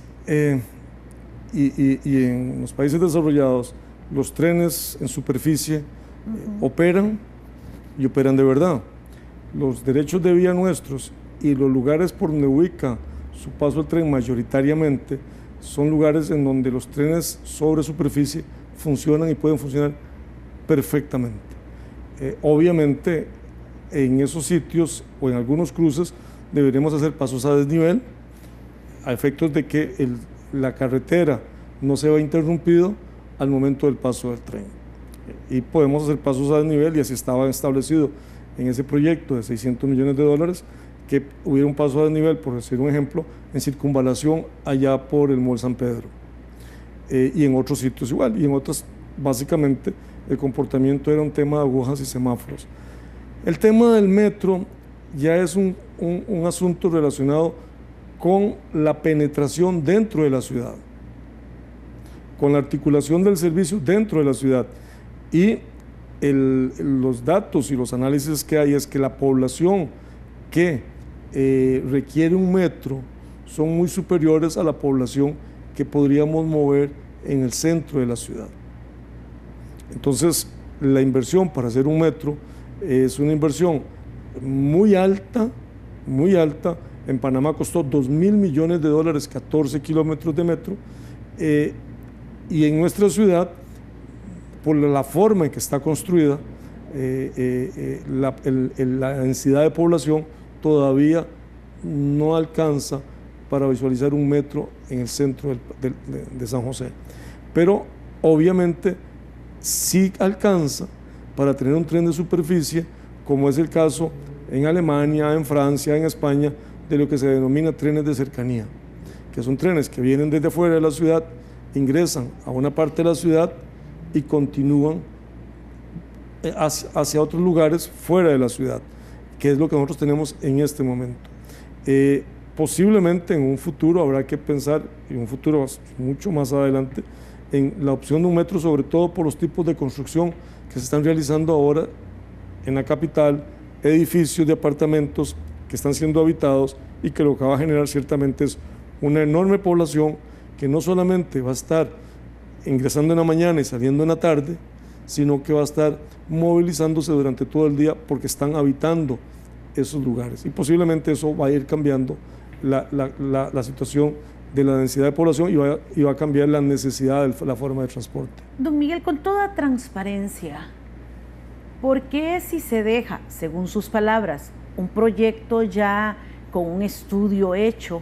y en los países desarrollados, los trenes en superficie operan y operan de verdad. Los derechos de vía nuestros y los lugares por donde ubica su paso el tren mayoritariamente son lugares en donde los trenes sobre superficie funcionan y pueden funcionar perfectamente. Obviamente en esos sitios o en algunos cruces deberemos hacer pasos a desnivel a efectos de que la carretera no se vea interrumpido al momento del paso del tren. Y podemos hacer pasos a desnivel y así estaba establecido en ese proyecto de $600 millones que hubiera un paso a desnivel, por decir un ejemplo, en circunvalación allá por el Mall San Pedro y en otros sitios igual, y en otras básicamente el comportamiento era un tema de agujas y semáforos. El tema del metro ya es un asunto relacionado con la penetración dentro de la ciudad, con la articulación del servicio dentro de la ciudad, y los datos y los análisis que hay es que la población que requiere un metro son muy superiores a la población que podríamos mover en el centro de la ciudad. Entonces, la inversión para hacer un metro es una inversión muy alta. En Panamá costó $2.000 millones, 14 kilómetros de metro, y en nuestra ciudad, por la forma en que está construida, la densidad de población todavía no alcanza para visualizar un metro en el centro de San José. pero obviamente sí alcanza para tener un tren de superficie, como es el caso en Alemania, en Francia, en España, de lo que se denomina trenes de cercanía, que son trenes que vienen desde fuera de la ciudad, ingresan a una parte de la ciudad y continúan hacia otros lugares fuera de la ciudad, que es lo que nosotros tenemos en este momento. Posiblemente en un futuro habrá que pensar, en un futuro mucho más adelante, en la opción de un metro, sobre todo por los tipos de construcción que se están realizando ahora en la capital, edificios de apartamentos que están siendo habitados y que lo que va a generar ciertamente es una enorme población que no solamente va a estar ingresando en la mañana y saliendo en la tarde, sino que va a estar movilizándose durante todo el día porque están habitando esos lugares. Y posiblemente eso va a ir cambiando la situación de la densidad de población y va a cambiar la necesidad de la forma de transporte. Don Miguel, con toda transparencia, ¿por qué si se deja, según sus palabras, un proyecto ya con un estudio hecho,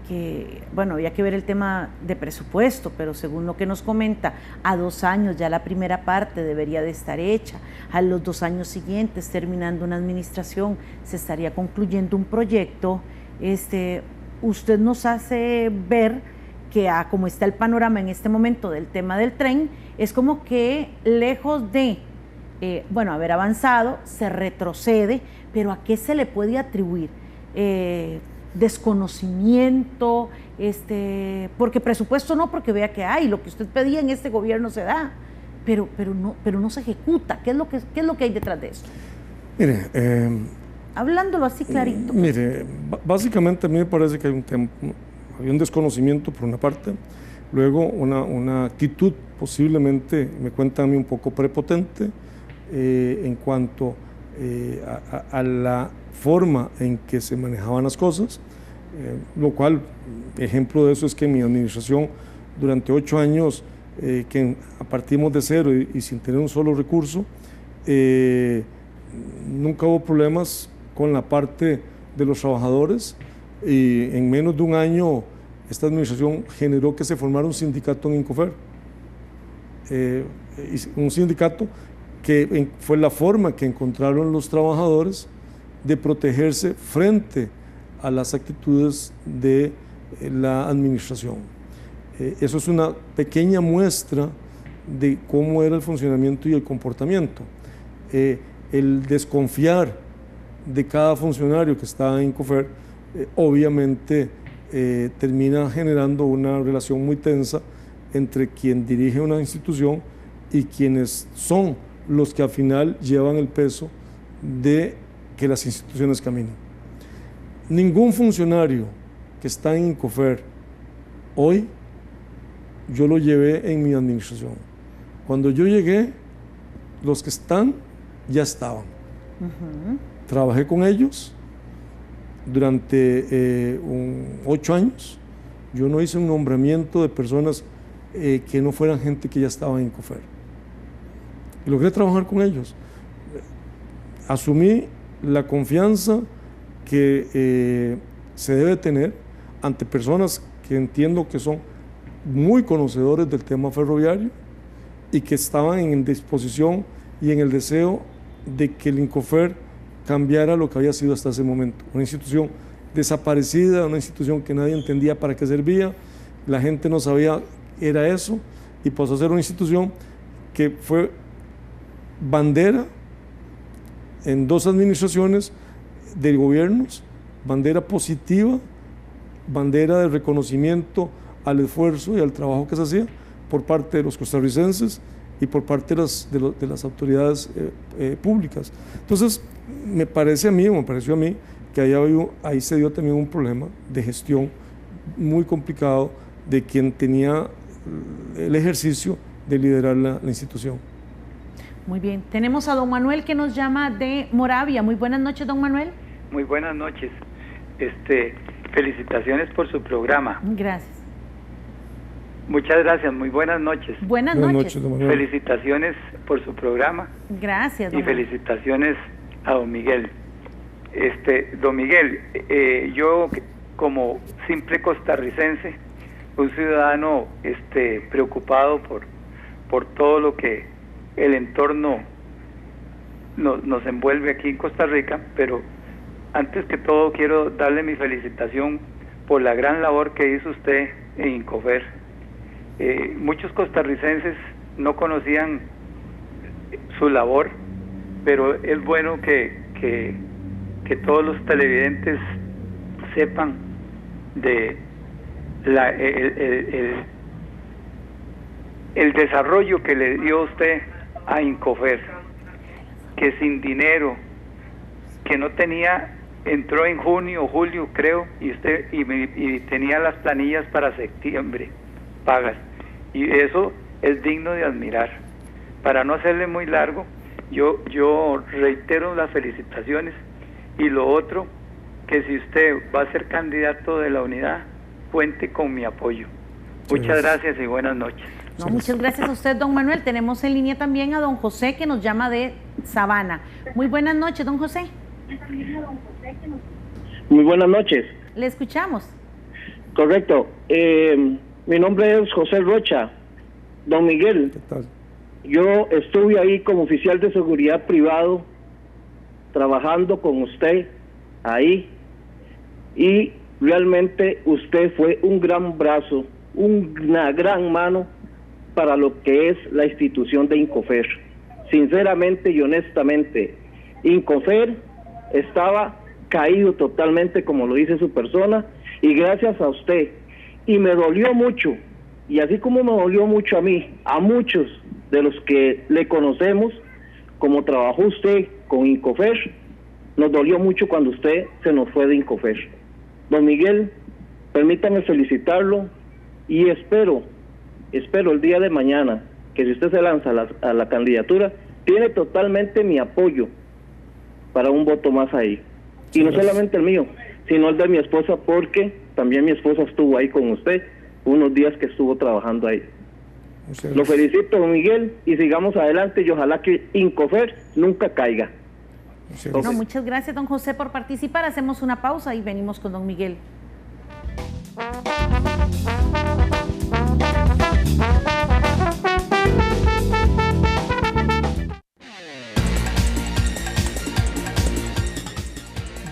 que, bueno, había que ver el tema de presupuesto, pero según lo que nos comenta, a 2 años ya la primera parte debería de estar hecha, a los 2 años siguientes, terminando una administración, se estaría concluyendo un proyecto? Usted nos hace ver que como está el panorama en este momento del tema del tren, es como que lejos de, haber avanzado, se retrocede, pero ¿a qué se le puede atribuir? Desconocimiento, porque presupuesto no, porque vea que hay, lo que usted pedía en este gobierno se da, pero no se ejecuta. ¿Qué es lo que hay detrás de eso? Mire, hablándolo así clarito. Mire, básicamente a mí me parece que hay un desconocimiento por una parte, luego una actitud posiblemente, me cuenta a mí, un poco prepotente en cuanto a la forma en que se manejaban las cosas, lo cual, ejemplo de eso es que en mi administración, durante 8 años, que partimos de cero y sin tener un solo recurso, nunca hubo problemas con la parte de los trabajadores, y en menos de un año esta administración generó que se formara un sindicato en Incofer, un sindicato que fue la forma que encontraron los trabajadores de protegerse frente a las actitudes de la administración. Eso es una pequeña muestra de cómo era el funcionamiento y el comportamiento. El desconfiar de cada funcionario que está en Incofer, obviamente termina generando una relación muy tensa entre quien dirige una institución y quienes son los que al final llevan el peso de que las instituciones caminen. Ningún funcionario que está en Incofer hoy, yo lo llevé en mi administración. Cuando yo llegué, los que están ya estaban. Trabajé con ellos durante 8 años. Yo no hice un nombramiento de personas que no fueran gente que ya estaba en Incofer. Y logré trabajar con ellos. Asumí la confianza que se debe tener ante personas que entiendo que son muy conocedores del tema ferroviario y que estaban en disposición y en el deseo de que el Incofer cambiara lo que había sido hasta ese momento. Una institución desaparecida, una institución que nadie entendía para qué servía, la gente no sabía qué era eso, y pasó a ser una institución que fue bandera en 2 administraciones de gobiernos, bandera positiva, bandera de reconocimiento al esfuerzo y al trabajo que se hacía por parte de los costarricenses y por parte de las autoridades públicas. Entonces, me pareció a mí que ahí se dio también un problema de gestión muy complicado de quien tenía el ejercicio de liderar la institución. Muy bien, tenemos a don Manuel que nos llama de Moravia. Muy buenas noches, don Manuel. Muy buenas noches. Felicitaciones por su programa. Gracias. Muchas gracias, muy buenas noches. Buenas noches. Don Manuel. Felicitaciones por su programa. Gracias, don Y felicitaciones a don Miguel. Don Miguel, yo como simple costarricense un ciudadano preocupado por todo lo que el entorno nos envuelve aquí en Costa Rica, pero antes que todo quiero darle mi felicitación por la gran labor que hizo usted en Incofer. Muchos costarricenses no conocían su labor, pero es bueno que todos los televidentes sepan de el desarrollo que le dio usted a Incofer, que sin dinero, que no tenía, entró en junio o julio creo, y tenía las planillas para septiembre pagas, y eso es digno de admirar. Para no hacerle muy largo, yo reitero las felicitaciones, y lo otro, que si usted va a ser candidato de la unidad, cuente con mi apoyo. Muchas gracias y buenas noches. No, muchas gracias a usted, don Manuel. Tenemos en línea también a don José, que nos llama de Sabana. Muy buenas noches, don José. Muy buenas noches. Le escuchamos. Correcto. Mi nombre es José Rocha. Don Miguel, ¿qué tal? Yo estuve ahí como oficial de seguridad privado, trabajando con usted ahí, y realmente usted fue un gran brazo, una gran mano para lo que es la institución de Incofer. Sinceramente y honestamente, Incofer estaba caído totalmente, como lo dice su persona, y gracias a usted. Y me dolió mucho, y así como me dolió mucho a mí, a muchos de los que le conocemos, como trabajó usted con Incofer, nos dolió mucho cuando usted se nos fue de Incofer. Don Miguel, permítame felicitarlo, y espero el día de mañana que si usted se lanza a la candidatura, tiene totalmente mi apoyo para un voto más ahí. Y no solamente el mío, sino el de mi esposa, porque también mi esposa estuvo ahí con usted unos días que estuvo trabajando ahí. Lo felicito, don Miguel, y sigamos adelante, y ojalá que Incofer nunca caiga. No, muchas gracias, don José, por participar. Hacemos una pausa y venimos con don Miguel.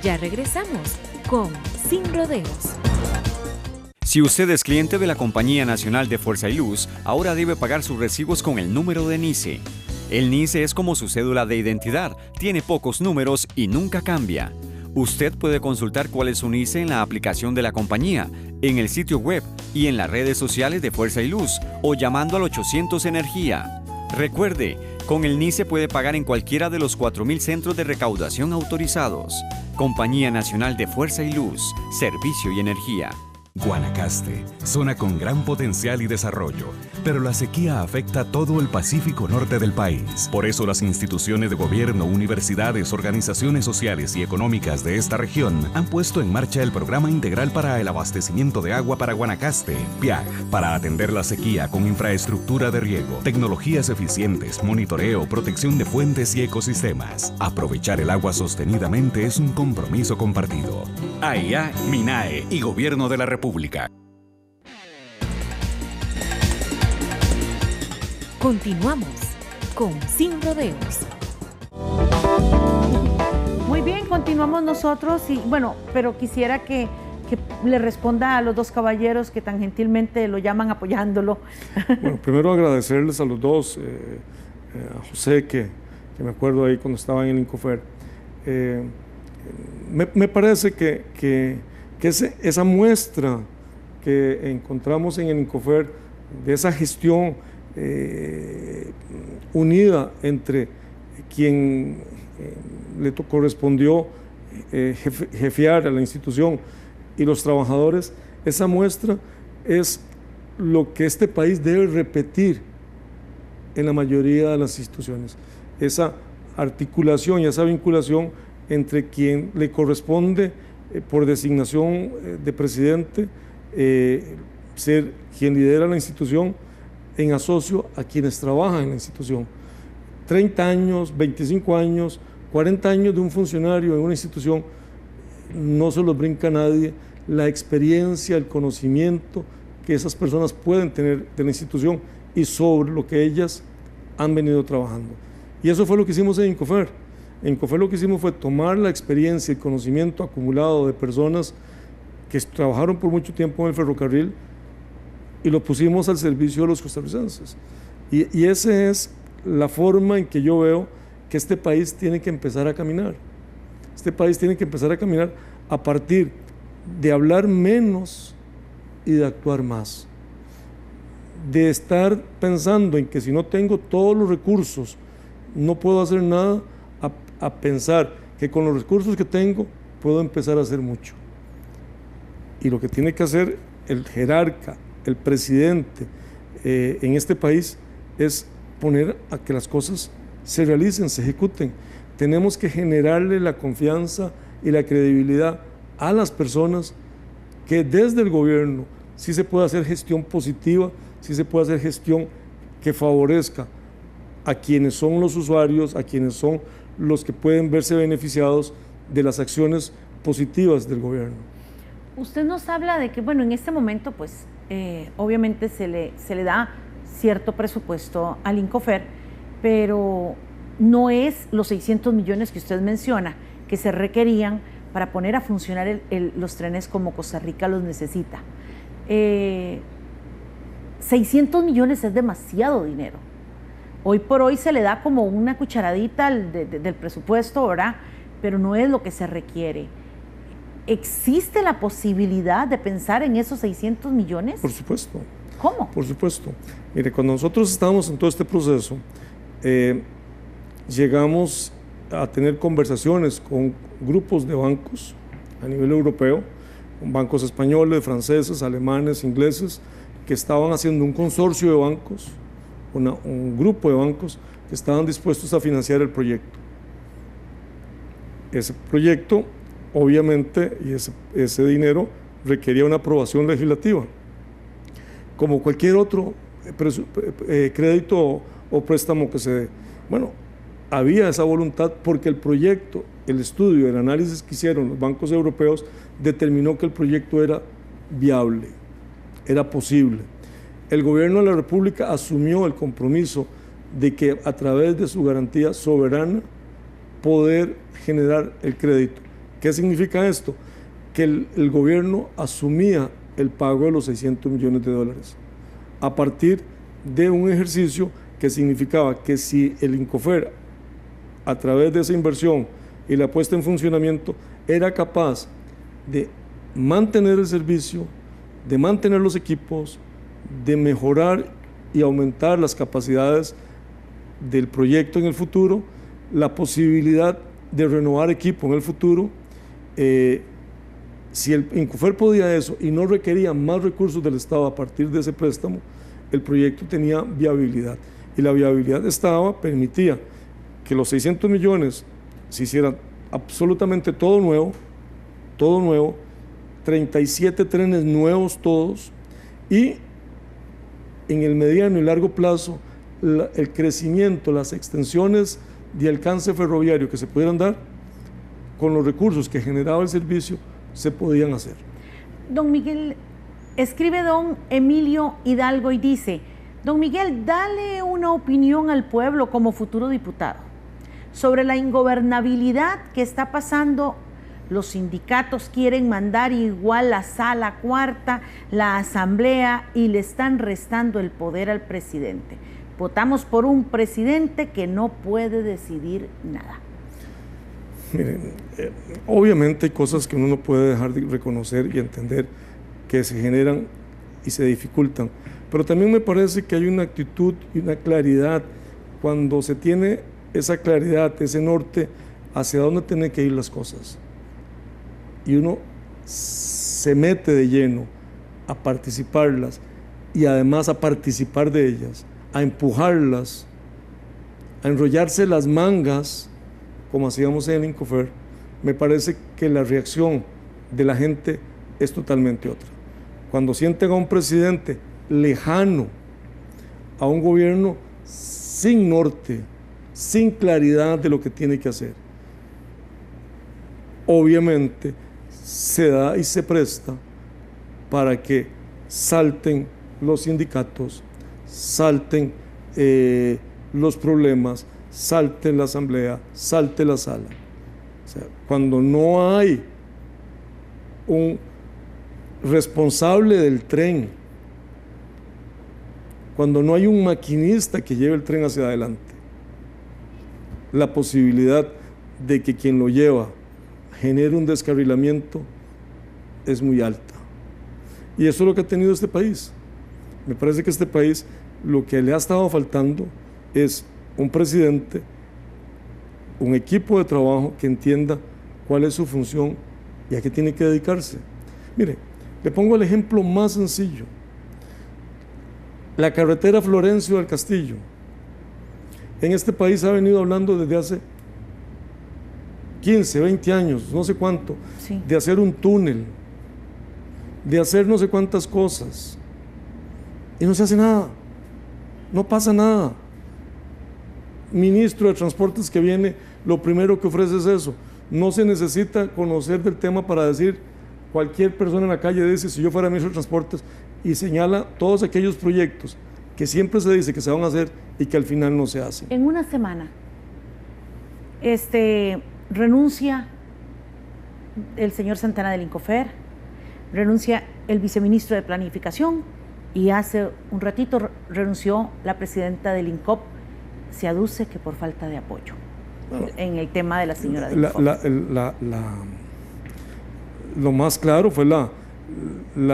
Ya regresamos con Sin Rodeos. Si usted es cliente de la Compañía Nacional de Fuerza y Luz, ahora debe pagar sus recibos con el número de NICE. El NICE es como su cédula de identidad, tiene pocos números y nunca cambia. Usted puede consultar cuál es su NICE en la aplicación de la compañía, en el sitio web y en las redes sociales de Fuerza y Luz, o llamando al 800 Energía. Recuerde, con el NICE puede pagar en cualquiera de los 4.000 centros de recaudación autorizados. Compañía Nacional de Fuerza y Luz, Servicio y Energía. Guanacaste, zona con gran potencial y desarrollo, pero la sequía afecta a todo el Pacífico Norte del país. Por eso las instituciones de gobierno, universidades, organizaciones sociales y económicas de esta región han puesto en marcha el Programa Integral para el Abastecimiento de Agua para Guanacaste, PIAG, para atender la sequía con infraestructura de riego, tecnologías eficientes, monitoreo, protección de fuentes y ecosistemas. Aprovechar el agua sostenidamente es un compromiso compartido. AIA, MINAE y Gobierno de la República. Continuamos con Sin Rodeos. Muy bien, continuamos nosotros y bueno, pero quisiera que le responda a los dos caballeros que tan gentilmente lo llaman apoyándolo. Bueno, primero agradecerles a los dos, a José, que me acuerdo ahí cuando estaba en el Incofer. Me parece que esa muestra que encontramos en el Incofer de esa gestión unida entre quien le correspondió jefear a la institución y los trabajadores, esa muestra es lo que este país debe repetir en la mayoría de las instituciones, esa articulación y esa vinculación entre quien le corresponde por designación de presidente ser quien lidera la institución en asocio a quienes trabajan en la institución. 30 años, 25 años, 40 años de un funcionario en una institución no se los brinca a nadie la experiencia, el conocimiento que esas personas pueden tener de la institución y sobre lo que ellas han venido trabajando. Y eso fue lo que hicimos en Incofer. En Incofer lo que hicimos fue tomar la experiencia y el conocimiento acumulado de personas que trabajaron por mucho tiempo en el ferrocarril y lo pusimos al servicio de los costarricenses. Y esa es la forma en que yo veo que este país tiene que empezar a caminar. Este país tiene que empezar a caminar a partir de hablar menos y de actuar más. De estar pensando en que si no tengo todos los recursos, no puedo hacer nada, a pensar que con los recursos que tengo puedo empezar a hacer mucho. Y lo que tiene que hacer el jerarca, el presidente en este país es poner a que las cosas se realicen, se ejecuten. Tenemos que generarle la confianza y la credibilidad a las personas que desde el gobierno sí se puede hacer gestión positiva, sí se puede hacer gestión que favorezca a quienes son los usuarios, a quienes son los que pueden verse beneficiados de las acciones positivas del gobierno. Usted nos habla de que, bueno, en este momento, pues, obviamente se le da cierto presupuesto al Incofer, pero no es los 600 millones que usted menciona, que se requerían para poner a funcionar los trenes como Costa Rica los necesita. 600 millones es demasiado dinero. Hoy por hoy se le da como una cucharadita del presupuesto, ¿verdad? Pero no es lo que se requiere. ¿Existe la posibilidad de pensar en esos 600 millones? Por supuesto. ¿Cómo? Por supuesto. Mire, cuando nosotros estábamos en todo este proceso, llegamos a tener conversaciones con grupos de bancos a nivel europeo, con bancos españoles, franceses, alemanes, ingleses, que estaban haciendo un consorcio de bancos, un grupo de bancos que estaban dispuestos a financiar el proyecto. Ese proyecto, obviamente, y ese dinero requería una aprobación legislativa. Como cualquier otro crédito o préstamo que se dé. Bueno, había esa voluntad porque el proyecto, el estudio, el análisis que hicieron los bancos europeos determinó que el proyecto era viable, era posible. El gobierno de la República asumió el compromiso de que a través de su garantía soberana poder generar el crédito. ¿Qué significa esto? Que el gobierno asumía el pago de los 600 millones de dólares a partir de un ejercicio que significaba que si el Incofer, a través de esa inversión y la puesta en funcionamiento, era capaz de mantener el servicio, de mantener los equipos, de mejorar y aumentar las capacidades del proyecto en el futuro, la posibilidad de renovar equipo en el futuro, si el Incofer podía eso y no requería más recursos del Estado a partir de ese préstamo, el proyecto tenía viabilidad. Y la viabilidad permitía que los 600 millones se hicieran absolutamente todo nuevo, 37 trenes nuevos todos, y en el mediano y largo plazo el crecimiento, las extensiones de alcance ferroviario que se pudieran dar con los recursos que generaba el servicio se podían hacer. Don Miguel, escribe don Emilio Hidalgo y dice: don Miguel, dale una opinión al pueblo como futuro diputado sobre la ingobernabilidad que está pasando. Los sindicatos quieren mandar igual la sala cuarta, la asamblea, y le están restando el poder al presidente. Votamos por un presidente que no puede decidir nada. Miren, obviamente hay cosas que uno no puede dejar de reconocer y entender que se generan y se dificultan, pero también me parece que hay una actitud y una claridad cuando se tiene esa claridad, ese norte hacia dónde tienen que ir las cosas, y uno se mete de lleno a participarlas y además a participar de ellas, a empujarlas, a enrollarse las mangas como hacíamos en el Incofer. Me parece que la reacción de la gente es totalmente otra. Cuando sienten a un presidente lejano, a un gobierno sin norte, sin claridad de lo que tiene que hacer, obviamente se da y se presta para que salten los sindicatos, salten los problemas, salte la asamblea, salte la sala. O sea, cuando no hay un responsable del tren, cuando no hay un maquinista que lleve el tren hacia adelante, la posibilidad de que quien lo lleva genere un descarrilamiento es muy alta. Y eso es lo que ha tenido este país. Me parece que este país lo que le ha estado faltando es un presidente, un equipo de trabajo que entienda cuál es su función y a qué tiene que dedicarse. Mire, le pongo el ejemplo más sencillo. La carretera Florencio del Castillo. En este país ha venido hablando desde hace 15, 20 años, no sé cuánto, sí, de hacer un túnel, de hacer no sé cuántas cosas. Y no se hace nada, no pasa nada. Ministro de Transportes que viene, lo primero que ofrece es eso. No se necesita conocer del tema para decir, cualquier persona en la calle dice, si yo fuera ministro de Transportes, y señala todos aquellos proyectos que siempre se dice que se van a hacer y que al final no se hacen. En una semana, renuncia el señor Santana del Incofer, renuncia el viceministro de Planificación y hace un ratito renunció la presidenta del INCOP. Se aduce que por falta de apoyo en el tema de la señora del INCOP. Lo más claro fue la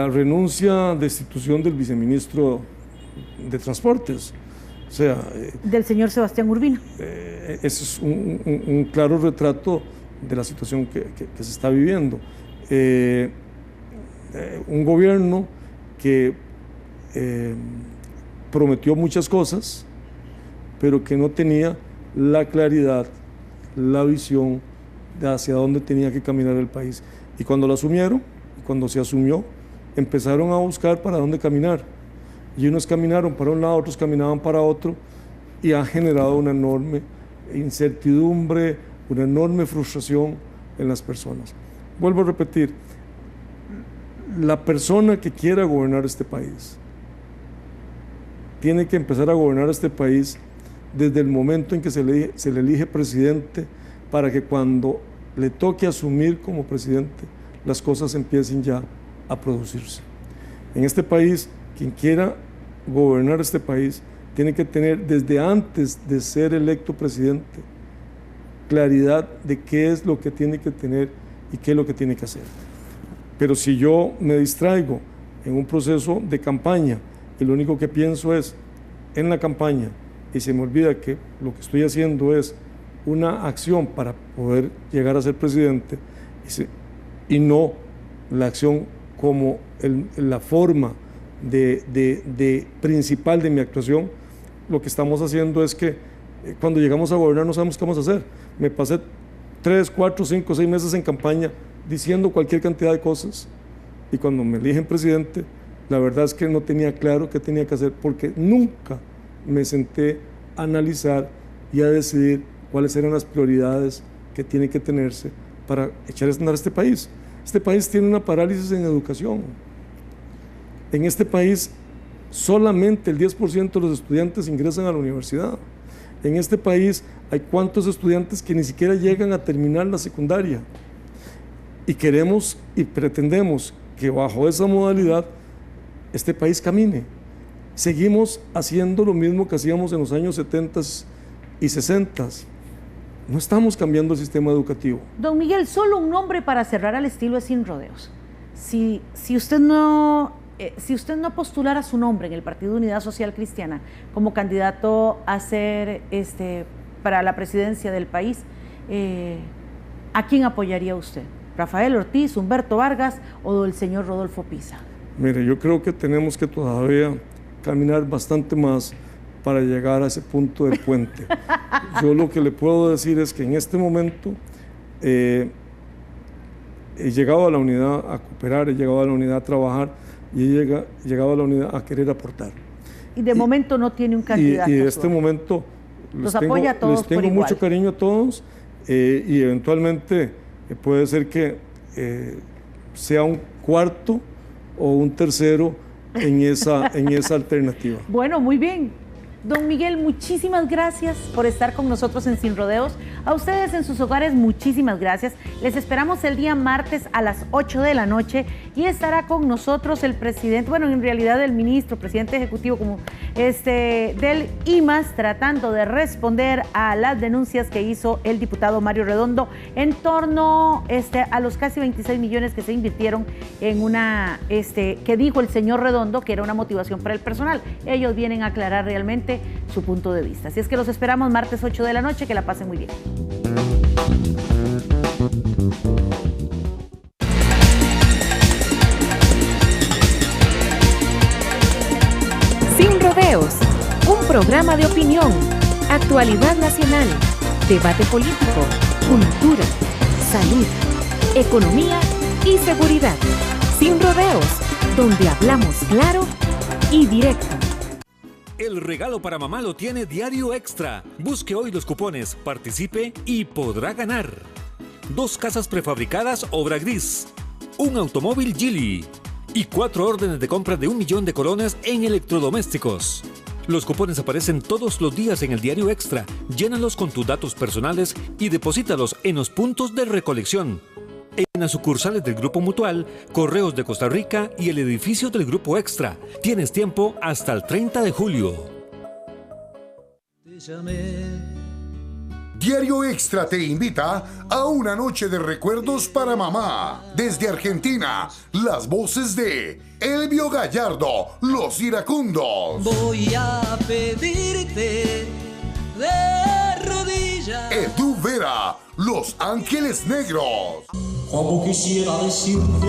renuncia, destitución del viceministro de Transportes. O sea, del señor Sebastián Urbina. Ese es un claro retrato de la situación que se está viviendo. Un gobierno que prometió muchas cosas, pero que no tenía la claridad, la visión de hacia dónde tenía que caminar el país. Y cuando lo asumieron, cuando se asumió, empezaron a buscar para dónde caminar. Y unos caminaron para un lado, otros caminaban para otro, y ha generado una enorme incertidumbre, una enorme frustración en las personas. Vuelvo a repetir, la persona que quiera gobernar este país tiene que empezar a gobernar este país desde el momento en que se le elige presidente, para que cuando le toque asumir como presidente, las cosas empiecen ya a producirse. En este país, quien quiera gobernar este país tiene que tener desde antes de ser electo presidente claridad de qué es lo que tiene que tener y qué es lo que tiene que hacer. Pero si yo me distraigo en un proceso de campaña y lo único que pienso es en la campaña y se me olvida que lo que estoy haciendo es una acción para poder llegar a ser presidente y no la acción como la forma de principal de mi actuación, lo que estamos haciendo es que cuando llegamos a gobernar no sabemos qué vamos a hacer. Me pasé 3, 4, 5, 6 meses en campaña diciendo cualquier cantidad de cosas, y cuando me eligen presidente, la verdad es que no tenía claro qué tenía que hacer, porque nunca me senté a analizar y a decidir cuáles eran las prioridades que tiene que tenerse para echar a andar este país. Este país tiene una parálisis en educación. En este país solamente el 10% de los estudiantes ingresan a la universidad. En este país hay cuántos estudiantes que ni siquiera llegan a terminar la secundaria. Y queremos y pretendemos que bajo esa modalidad este país camine. Seguimos haciendo lo mismo que hacíamos en los años 70 y 60. No estamos cambiando el sistema educativo. Don Miguel, solo un nombre para cerrar al estilo de Sin Rodeos. Si usted no postulara su nombre en el Partido Unidad Social Cristiana como candidato a ser para la presidencia del país, ¿a quién apoyaría usted? ¿Rafael Ortiz, Humberto Vargas o el señor Rodolfo Pisa? Mire, yo creo que tenemos que todavía caminar bastante más para llegar a ese punto del puente. Yo lo que le puedo decir es que en este momento he llegado a la unidad a cooperar, he llegado a la unidad a trabajar y he llegado a la unidad a querer aportar. Y de momento no tiene un candidato. Y de este momento les tengo mucho cariño a todos, y eventualmente puede ser que sea un cuarto o un tercero en esa alternativa. Bueno, muy bien. Don Miguel, muchísimas gracias por estar con nosotros en Sin Rodeos. A ustedes en sus hogares, muchísimas gracias. Les esperamos el día martes a las 8 de la noche y estará con nosotros el presidente, bueno, en realidad el ministro, presidente ejecutivo como del IMAS, tratando de responder a las denuncias que hizo el diputado Mario Redondo en torno a los casi 26 millones que se invirtieron en una, que dijo el señor Redondo que era una motivación para el personal. Ellos vienen a aclarar realmente su punto de vista. Así es que los esperamos martes 8 de la noche, que la pasen muy bien. Sin Rodeos, un programa de opinión, actualidad nacional, debate político, cultura, salud, economía y seguridad. Sin Rodeos, donde hablamos claro y directo. El regalo para mamá lo tiene Diario Extra. Busque hoy los cupones, participe y podrá ganar 2 casas prefabricadas obra gris, un automóvil Geely y 4 órdenes de compra de 1 millón de colones en electrodomésticos. Los cupones aparecen todos los días en el Diario Extra. Llénalos con tus datos personales y deposítalos en los puntos de recolección, en las sucursales del Grupo Mutual, Correos de Costa Rica y el edificio del Grupo Extra. Tienes tiempo hasta el 30 de julio. Diario Extra te invita a una noche de recuerdos para mamá. Desde Argentina, las voces de Elvio Gallardo, Los Iracundos. Voy a pedirte de rodillas. Edu Vera, Los Ángeles Negros. Como quisiera decirte.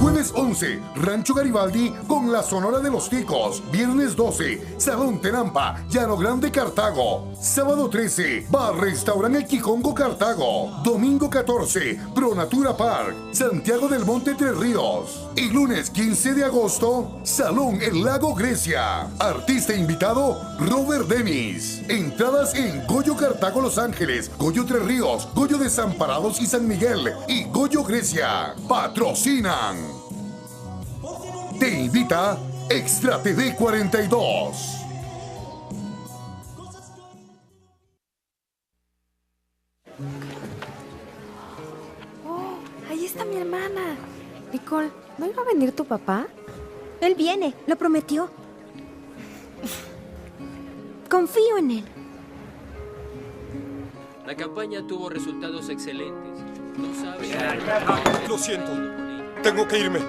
Jueves 11, Rancho Garibaldi con la Sonora de los Ticos. Viernes 12, Salón Tenampa, Llano Grande, Cartago. Sábado 13, Bar Restaurante El Quijongo, Cartago. Domingo 14, Pronatura Park, Santiago del Monte, Tres Ríos. Y lunes 15 de agosto, Salón El Lago, Grecia. Artista invitado, Robert Denis. Entradas en Goyo Cartago, Los Ángeles, Goyo Tres Ríos, Goyo Desamparados y San Miguel y Goyo Grecia. Patrocinan. Te invita Extra TV 42. Oh, ahí está mi hermana. Nicole, ¿no iba a venir tu papá? Él viene, lo prometió. Confío en él. La campaña tuvo resultados excelentes. No sabes. Lo siento. Tengo que irme.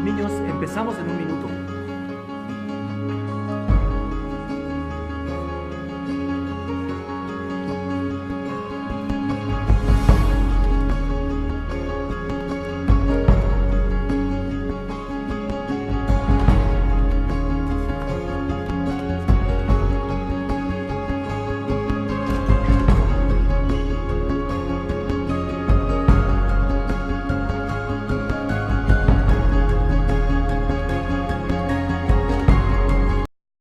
Niños, empezamos en un minuto.